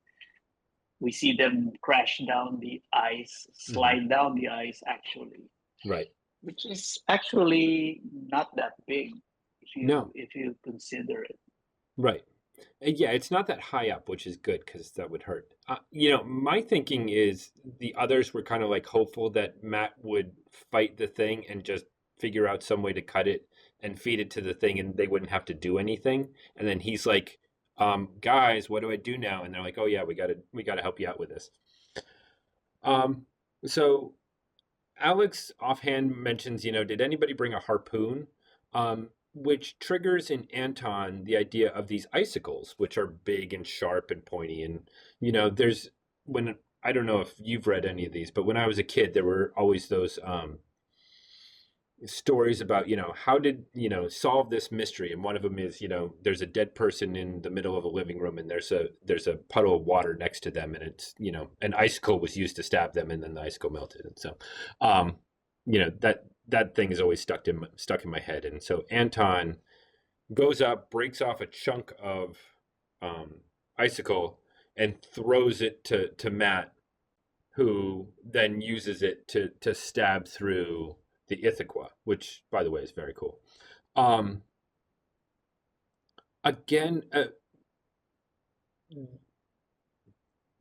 we see them crash down the ice, Hmm. slide down the ice, actually, Right. which is actually not that big No. if you consider it. Right. Yeah, it's not that high up, which is good because that would hurt. My thinking is the others were kind of like hopeful that Matt would fight the thing and just figure out some way to cut it and feed it to the thing, and they wouldn't have to do anything. And then he's like, "Guys, what do I do now?" And they're like, "Oh yeah, we gotta help you out with this." Um, so Alex offhand mentions, did anybody bring a harpoon? Which triggers in Anton the idea of these icicles, which are big and sharp and pointy. And, there's when I don't know if you've read any of these, but when I was a kid, there were always those stories about how did solve this mystery, and one of them is there's a dead person in the middle of a living room, and there's a puddle of water next to them, and it's an icicle was used to stab them, and then the icicle melted. And so that thing is always stuck in my head. And so Anton goes up, breaks off a chunk of um, icicle, and throws it to Matt, who then uses it to stab through the Ithaca, which, by the way, is very cool. Um, again,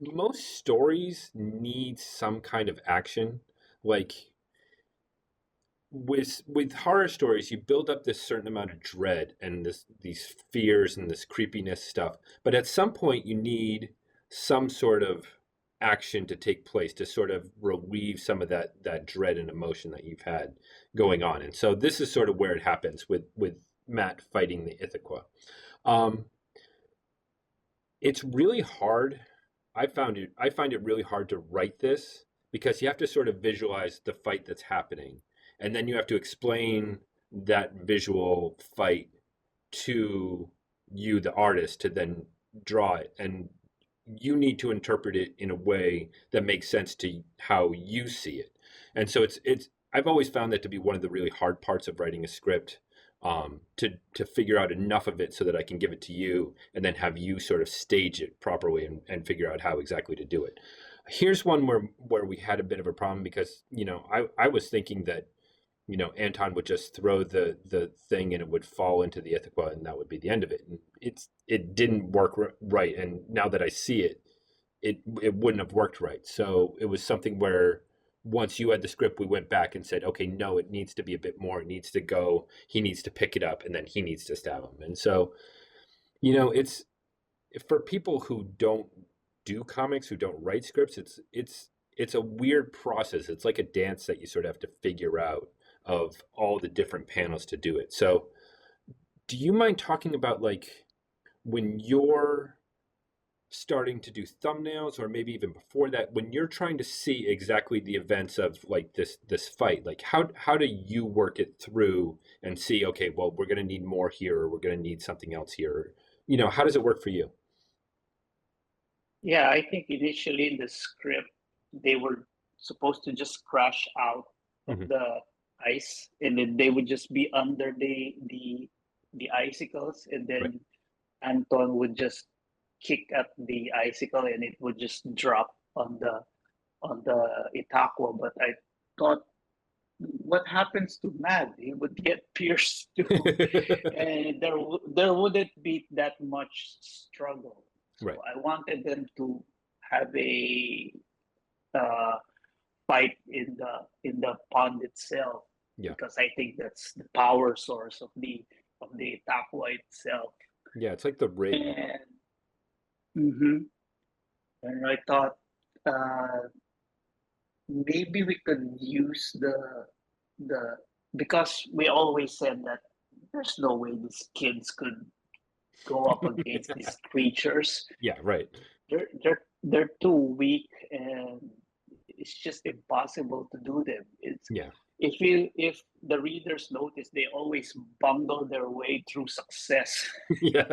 most stories need some kind of action. Like with horror stories, you build up this certain amount of dread and these fears and this creepiness stuff, but at some point you need some sort of action to take place to sort of relieve some of that dread and emotion that you've had going on. And so this is sort of where it happens with Matt fighting the Ithaca. Um, it's really hard. I find it really hard to write this because you have to sort of visualize the fight that's happening, and then you have to explain that visual fight to you, the artist, to then draw it. And you need to interpret it in a way that makes sense to how you see it. And so it's I've always found that to be one of the really hard parts of writing a script, to figure out enough of it so that I can give it to you and then have you sort of stage it properly and figure out how exactly to do it. Here's one where we had a bit of a problem because I was thinking that Anton would just throw the thing and it would fall into the Ithaca and that would be the end of it. And it didn't work right. And now that I see it, it wouldn't have worked right. So it was something where once you had the script, we went back and said, okay, no, it needs to be a bit more. It needs to go. He needs to pick it up, and then he needs to stab him. And so it's for people who don't do comics, who don't write scripts. It's a weird process. It's like a dance that you sort of have to figure out of all the different panels to do it. So, do you mind talking about like when you're starting to do thumbnails, or maybe even before that, when you're trying to see exactly the events of like this fight, like how do you work it through and see, okay, well, we're going to need more here, or we're going to need something else here, how does it work for you? Yeah, I think initially in the script they were supposed to just crash out of Hmm. the ice, and then they would just be under the icicles, and Right. then Anton would just kick at the icicle, and it would just drop on the Itaqua. But I thought, what happens to Mad? He would get pierced too, and there wouldn't be that much struggle. Right. So I wanted them to have a uh, fight in the pond itself, Yeah. because I think that's the power source of the Itaqua itself. Yeah, it's like the rig. And mhm. And I thought, uh, maybe we could use the because we always said that there's no way these kids could go up against these creatures. Yeah, right. They're too weak, and it's just impossible to do them. It's Yeah. if the readers notice, they always bungle their way through success Yeah.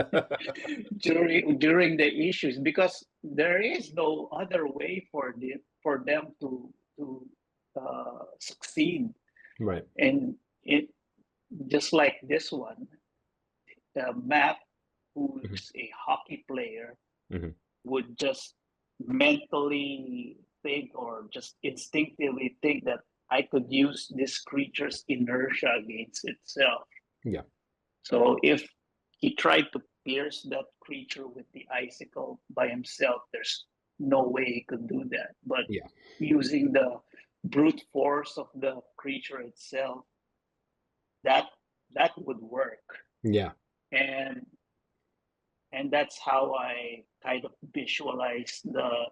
during the issues, because there is no other way for them to succeed. Right. And it just like this one, Matt, Hmm. who's a hockey player, Hmm. would just mentally think, or just instinctively think, that I could use this creature's inertia against itself. Yeah. So if he tried to pierce that creature with the icicle by himself, there's no way he could do that. But Yeah. using the brute force of the creature itself, that that would work. Yeah. And that's how I kind of visualize the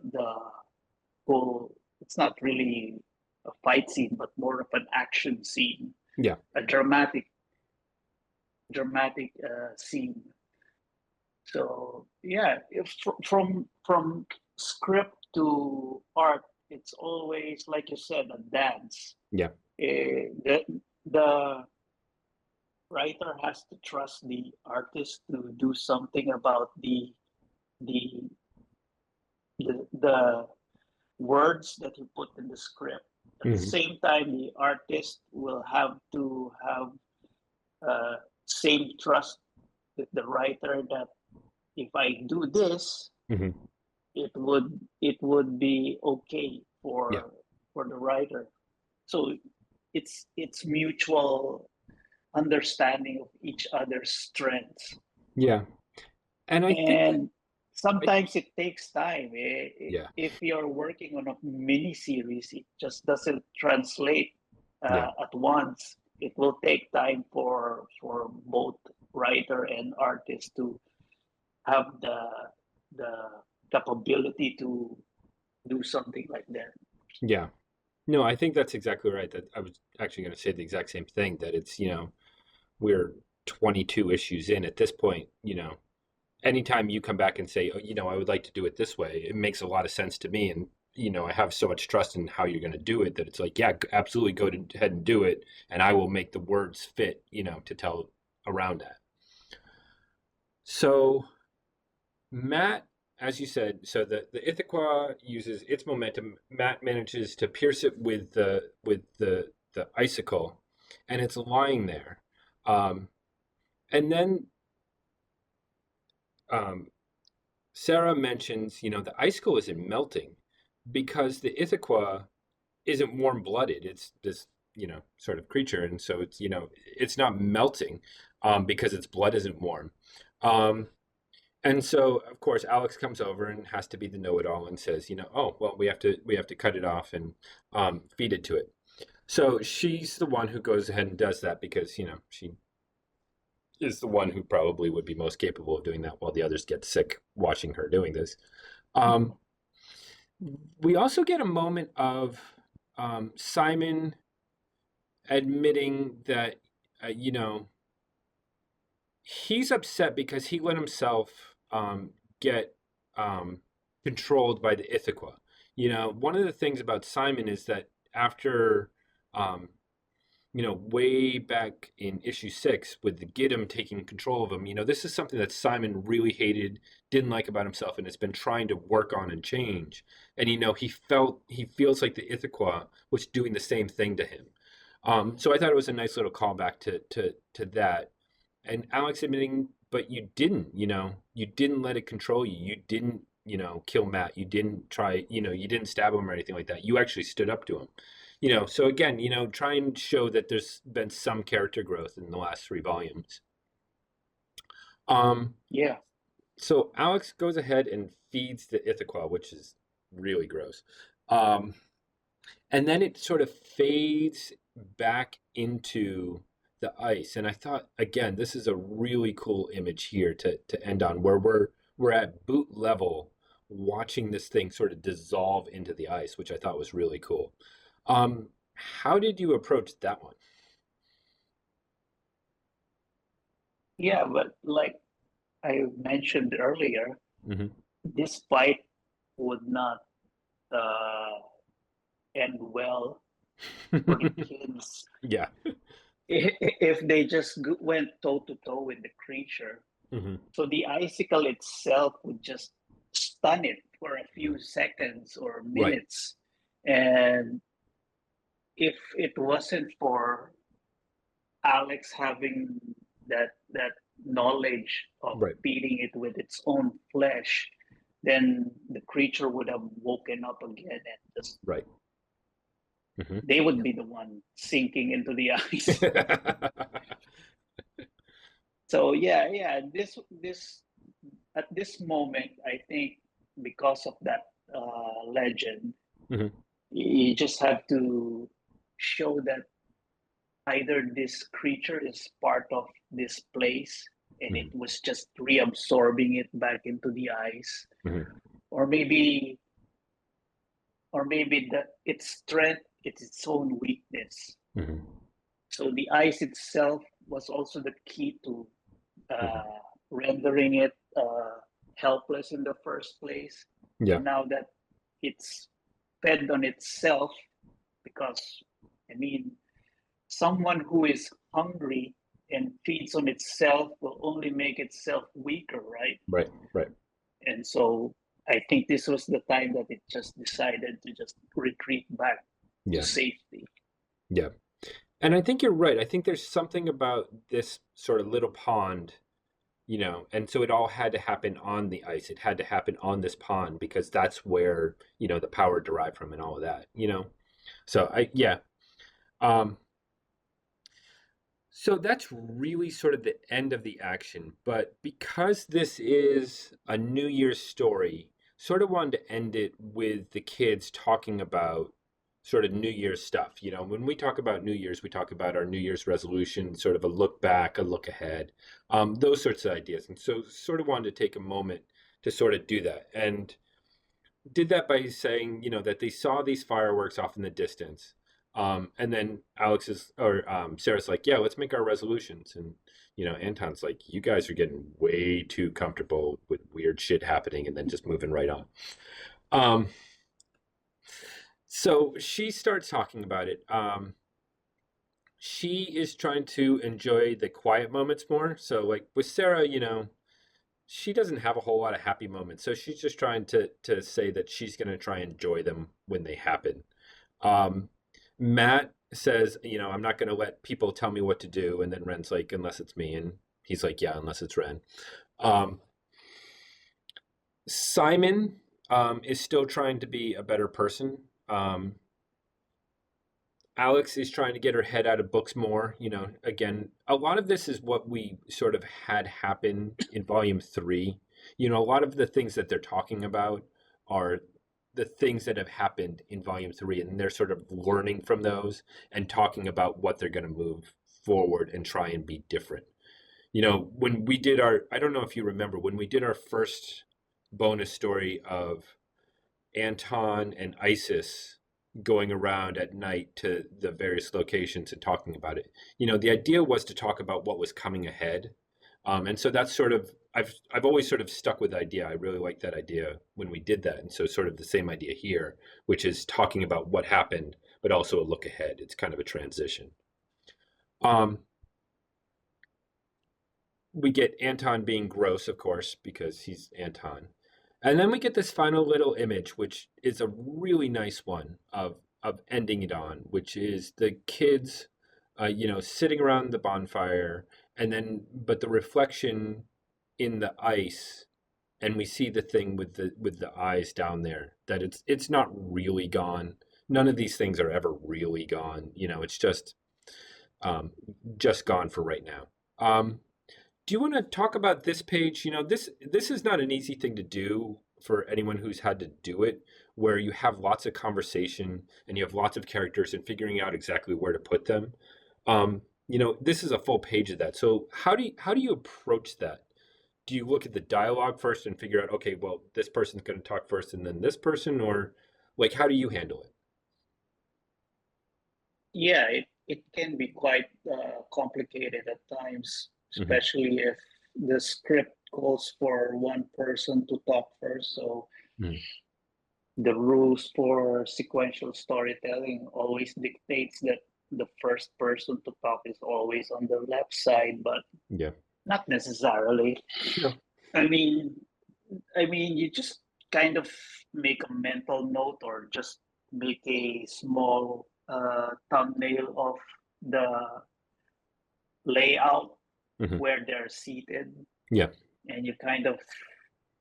whole. It's not really a fight scene, but more of an action scene, Yeah. a dramatic scene. So yeah, if from script to art, it's always, like you said, a dance. Yeah. The writer has to trust the artist to do something about the the words that you put in the script. At the Hmm. same time, the artist will have to have same trust with the writer, that if I do this, Hmm. it would be okay Yeah. for the writer. So it's mutual understanding of each other's strengths. Yeah. And I think, And I, sometimes it takes time. yeah. If you're working on a mini series, it just doesn't translate Yeah. at once. It will take time for both writer and artist to have the capability to do something like that. Yeah. No, I think that's exactly right. That I was actually going to say the exact same thing, that it's, we're 22 issues in at this point, anytime you come back and say, oh, I would like to do it this way, it makes a lot of sense to me. And, I have so much trust in how you're going to do it that it's like, yeah, absolutely ahead and do it. And I will make the words fit, to tell around that. So, Matt, as you said, so the Ithaca uses its momentum. Matt manages to pierce it with the icicle, and it's lying there. Um, and then um, Sarah mentions, the icicle isn't melting because the Ithaca isn't warm blooded. It's this, sort of creature, and so it's not melting because its blood isn't warm. Um, And so, of course, Alex comes over and has to be the know-it-all and says, oh, well, we have to cut it off and feed it to it. So she's the one who goes ahead and does that because, she is the one who probably would be most capable of doing that while the others get sick watching her doing this. Um, we also get a moment of Simon admitting that, he's upset because he let himself get um, controlled by the Ithaca. One of the things about Simon is that after um, way back in issue 6 with the Gidim taking control of him, this is something that Simon really hated, didn't like about himself, and has been trying to work on and change. And he feels like the Ithaca was doing the same thing to him. So I thought it was a nice little callback to that. And Alex admitting, but you didn't let it control you. You didn't, kill Matt. You didn't try, you didn't stab him or anything like that. You actually stood up to him. So again, try and show that there's been some character growth in the last 3 volumes. Um, Yeah, so Alex goes ahead and feeds the Ithaca, which is really gross. Um, and then it sort of fades back into the ice. And I thought, again, this is a really cool image here to end on, where we're at boot level watching this thing sort of dissolve into the ice, which I thought was really cool. How did you approach that one? yeah, but like I mentioned earlier, Hmm. this fight would not uh, end well for the kids Yeah. if they just went toe to toe with the creature. Hmm. So the icicle itself would just stun it for a few seconds or Right. minutes. And if it wasn't for Alex having that knowledge of Right. feeding it with its own flesh, then the creature would have woken up again and just Right. Hmm. they would be the one sinking into the ice. So yeah, this at this moment, I think because of that legend, Hmm. you just have to show that either this creature is part of this place and it Hmm. was just reabsorbing it back into the ice, Hmm. or maybe that its strength it's its own weakness. Hmm. So the ice itself was also the key to Hmm. rendering it helpless in the first place. So Yeah. now that it's fed on itself, because I mean, someone who is hungry and feeds on itself will only make itself weaker, right? Right. Right. And so I think this was the time that it just decided to just retreat back to Yeah. safety. Yeah. And I think you're right. I think there's something about this sort of little pond, and so it all had to happen on the ice. It had to happen on this pond because that's where, the power derived from and all of that. So yeah. Um, so that's really sort of the end of the action. But because this is a New Year's story, sort of wanted to end it with the kids talking about sort of New Year's stuff. When we talk about New Year's, we talk about our New Year's resolution, sort of a look back, a look ahead, those sorts of ideas. And so, sort of wanted to take a moment to sort of do that. And did that by saying, that they saw these fireworks off in the distance. And then Sarah's like, yeah, let's make our resolutions. And, Anton's like, you guys are getting way too comfortable with weird shit happening and then just moving right on. Um, so she starts talking about it. She is trying to enjoy the quiet moments more. So, like with Sarah, she doesn't have a whole lot of happy moments. So she's just trying to say that she's going to try and enjoy them when they happen. Um, Matt says, I'm not going to let people tell me what to do. And then Ren's like, unless it's me. And he's like, yeah, unless it's Ren. Um, Simon is still trying to be a better person. Alex is trying to get her head out of books more. Again, a lot of this is what we sort of had happen in volume 3. A lot of the things that they're talking about are the things that have happened in volume 3, and they're sort of learning from those and talking about what they're going to move forward and try and be different. When we did I don't know if you remember, when we did our first bonus story of Anton and Isis going around at night to the various locations and talking about it. The idea was to talk about what was coming ahead. And so that's sort of I've always sort of stuck with the idea. I really like that idea when we did that, and so sort of the same idea here, which is talking about what happened, but also a look ahead. It's kind of a transition. Um, we get Anton being gross, of course, because he's Anton. And then we get this final little image, which is a really nice one of ending it on, which is the kids, sitting around the bonfire, and then but the reflection in the ice, and we see the thing with the eyes down there. That it's not really gone. None of these things are ever really gone. It's um, just gone for right now. Do you want to talk about this page? This is not an easy thing to do for anyone who's had to do it, where you have lots of conversation and you have lots of characters and figuring out exactly where to put them. This is a full page of that. So how do you approach that? Do you look at the dialogue first and figure out, okay, well, this person's going to talk first and then this person, or like how do you handle it? Yeah, it can be quite complicated at times, Hmm. especially if the script calls for one person to talk first. So Hmm. the rules for sequential storytelling always dictates that the first person to talk is always on the left side, but Yeah. not necessarily. No. I mean, you just kind of make a mental note or just make a small thumbnail of the layout Hmm. where they're seated, Yeah. and you kind of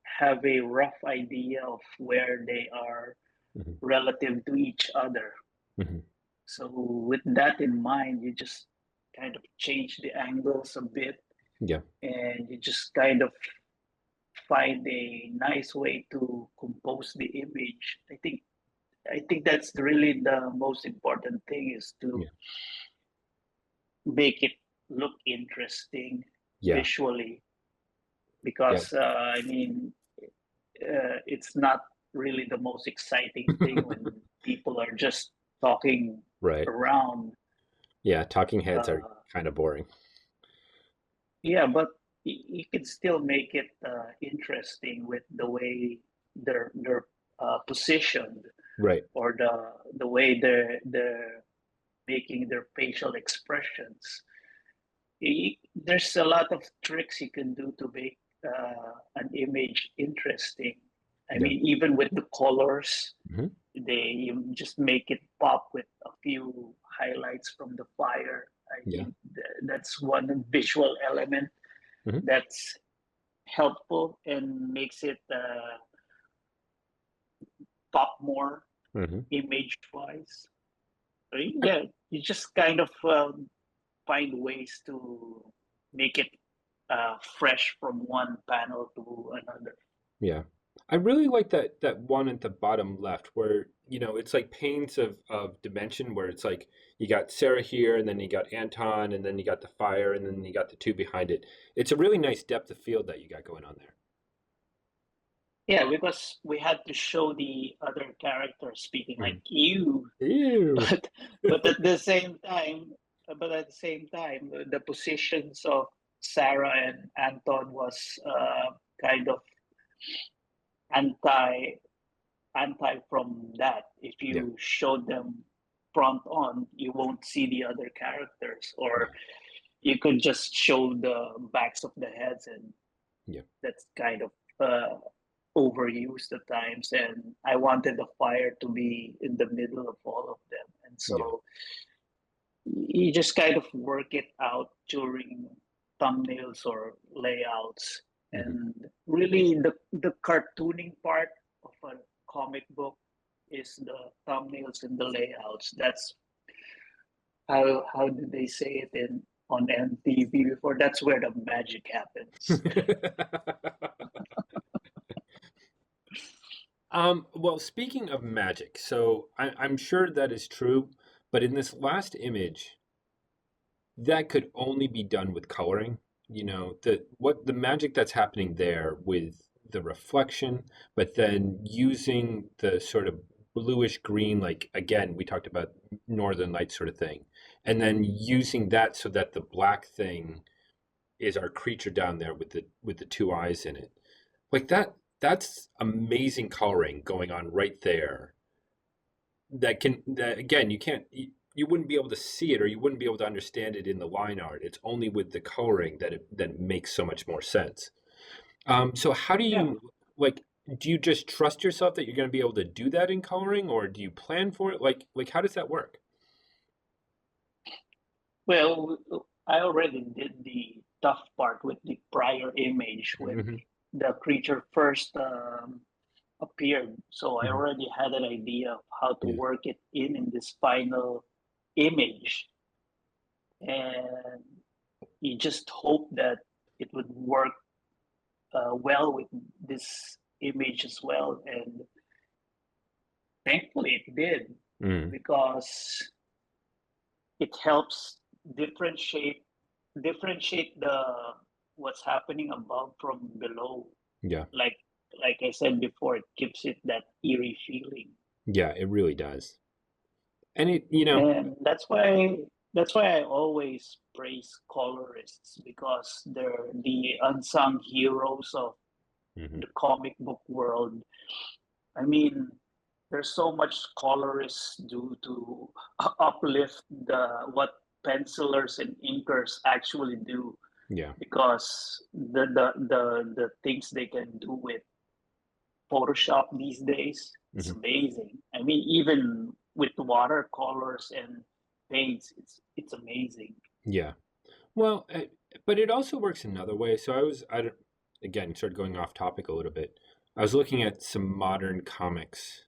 have a rough idea of where they are Hmm. relative to each other. Hmm. So, with that in mind, you just kind of change the angles a bit Yeah. and you just kind of find a nice way to compose the image. I think that's really the most important thing is to Yeah. make it look interesting Yeah. visually Yeah. because it's not really the most exciting thing when people are just talking Right. around. Yeah. Talking heads are Uh, kind of boring. yeah, but you can still make it interesting with the way they're positioned Right. or the way they're making their facial expressions. There's a lot of tricks you can do to make an image interesting. I Yeah. mean, even with the colors, Hmm. you just make it pop with a few highlights from the fire. I Yeah. think that's one visual element Hmm. that's helpful and makes it pop more Hmm. image wise. So yeah, you just kind of find ways to make it fresh from one panel to another. Yeah. I really like that one at the bottom left where, it's like panes of dimension where it's like you got Sarah here and then you got Anton and then you got the fire and then you got the two behind it. It's a really nice depth of field that you got going on there. Yeah, because we had to show the other character speaking like Mhm. you, Ew. but but at the same time, the positions of Sarah and Anton was kind of anti anti from that. If Yeah. you show them front on, you won't see the other characters, or Yeah. you could just show the backs of the heads, and Yeah. that's kind of overused at times. And I wanted the fire to be in the middle of all of them, and Yeah. so you just kind of work it out during thumbnails or layouts. Hmm. And really, the cartooning part of a comic book is the thumbnails and the layouts. That's how did they say it in on MTV before? That's where the magic happens. Well, speaking of magic, so I'm sure that is true, but in this last image, that could only be done with coloring. The magic that's happening there with the reflection, but then using the sort of bluish green, like again, we talked about Northern Lights sort of thing, and then using that so that the black thing is our creature down there with the two eyes in it. Like that's amazing coloring going on right there. That again, you wouldn't be able to see it, or you wouldn't be able to understand it in the line art. It's only with the coloring that makes so much more sense. So how do Yeah. you like? Do you just trust yourself that you're going to be able to do that in coloring, or do you plan for it? Like how does that work? Well, I already did the tough part with the prior image when Hmm. the creature first appeared. So I Hmm. already had an idea of how to Yeah. work it in this final image. And you just hope that it would work well with this image as well. And thankfully it did Mm. because it helps differentiate differentiate the what's happening above from below. Yeah. Like like I said before, it gives it that eerie feeling. Yeah, it really does. And And that's why I always praise colorists because they're the unsung heroes of mhm, the comic book world. I mean, there's so much colorists do to uplift the what pencilers and inkers actually do yeah. because the things they can do with Photoshop these days, it's Hmm. amazing. I mean, even with watercolors and paints, it's amazing. Yeah. Well, but it also works another way. So I don't, again, started going off topic a little bit. I was looking at some modern comics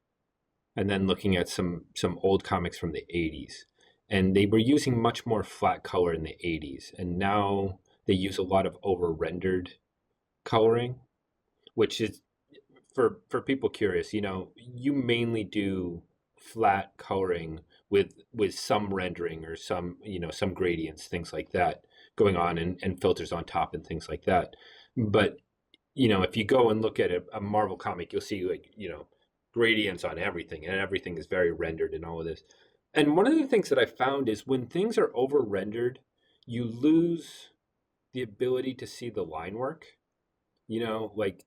and then looking at some old comics from the 80s. And they were using much more flat color in the 80s. And now they use a lot of over rendered coloring, which is for people curious, you mainly do flat coloring with some rendering or some gradients, things like that going on, and filters on top and things like that. But if you go and look at a Marvel comic, you'll see like gradients on everything, and everything is very rendered and all of this. And one of the things that I found is when things are over rendered, you lose the ability to see the line work. Like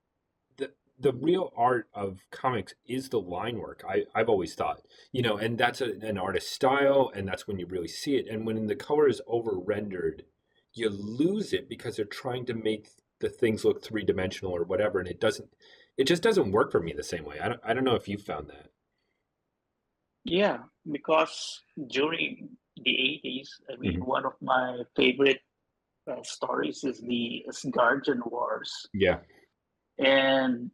the real art of comics is the line work. I've always thought, and that's an artist's style, and that's when you really see it. And when the color is over rendered, you lose it because they're trying to make the things look three dimensional or whatever, and it just doesn't work for me the same way. I don't know if you found that. Yeah, because during the 80s, I mean, Hmm. one of my favorite stories is the Asgardian Wars. Yeah. And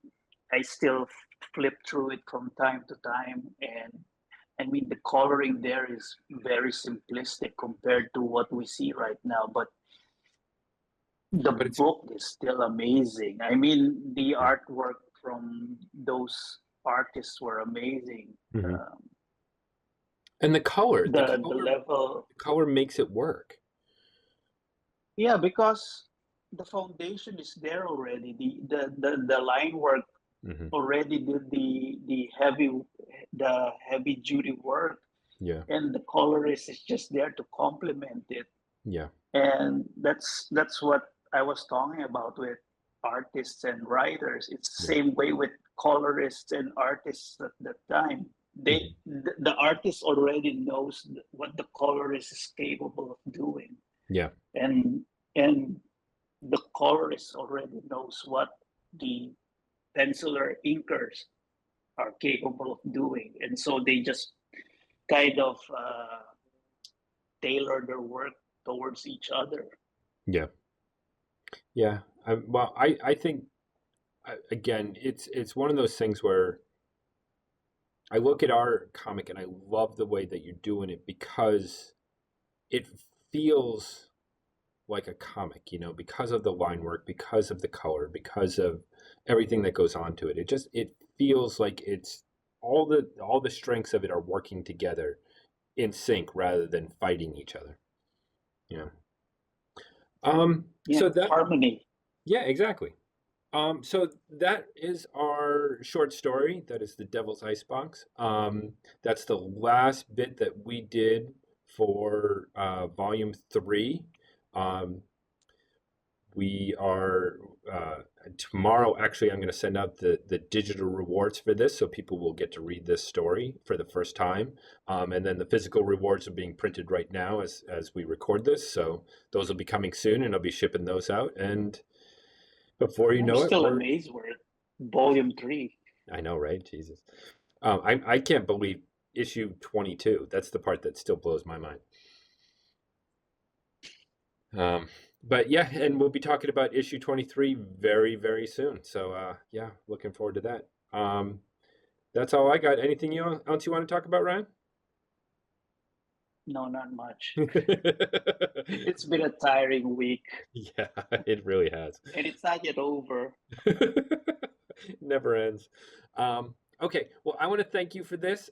I still flip through it from time to time. And I mean, the coloring there is very simplistic compared to what we see right now. But the But it's book is still amazing. I mean, the yeah. artwork from those artists were amazing. Hmm. Um, And the color, the the color, level, the color makes it work. yeah, because the foundation is there already. The line work Hmm. already did the heavy duty work, Yeah. and the colorist is just there to complement it. Yeah. And that's what I was talking about with artists and writers. It's the Yeah. same way with colorists and artists at that time. Hmm. The artist already knows what the colorist is capable of doing, Yeah. and and the colorist already knows what the penciler inkers are capable of doing, and so they just kind of tailor their work towards each other. Yeah. Yeah. I think again, it's one of those things where I look at our comic and I love the way that you're doing it because it feels like a comic, because of the line work, because of the color, because of everything that goes on to it. It feels like it's all the strengths of it are working together in sync rather than fighting each other. Yeah. Yeah, So that harmony. yeah, exactly. So that is our short story. That is the Devil's Icebox. That's the last bit that we did for volume 3. Um, we are tomorrow. Actually, I'm going to send out the digital rewards for this, so people will get to read this story for the first time. And then the physical rewards are being printed right now as we record this. So those will be coming soon, and I'll be shipping those out. And before you I'm know it, still we're amazed we're at volume three. I know, right? Jesus. I can't believe issue 22. That's the part that still blows my mind. Um, but yeah, and we'll be talking about issue 23 very, very soon. So yeah, looking forward to that. That's all I got. Anything else you want to talk about, Ryan? No, not much. It's been a tiring week, Yeah, it really has. and it's not yet over. Never ends. Okay, well, I want to thank you for this.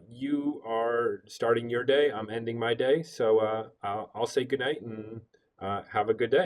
You are starting your day. I'm ending my day. So I'll say goodnight and have a good day.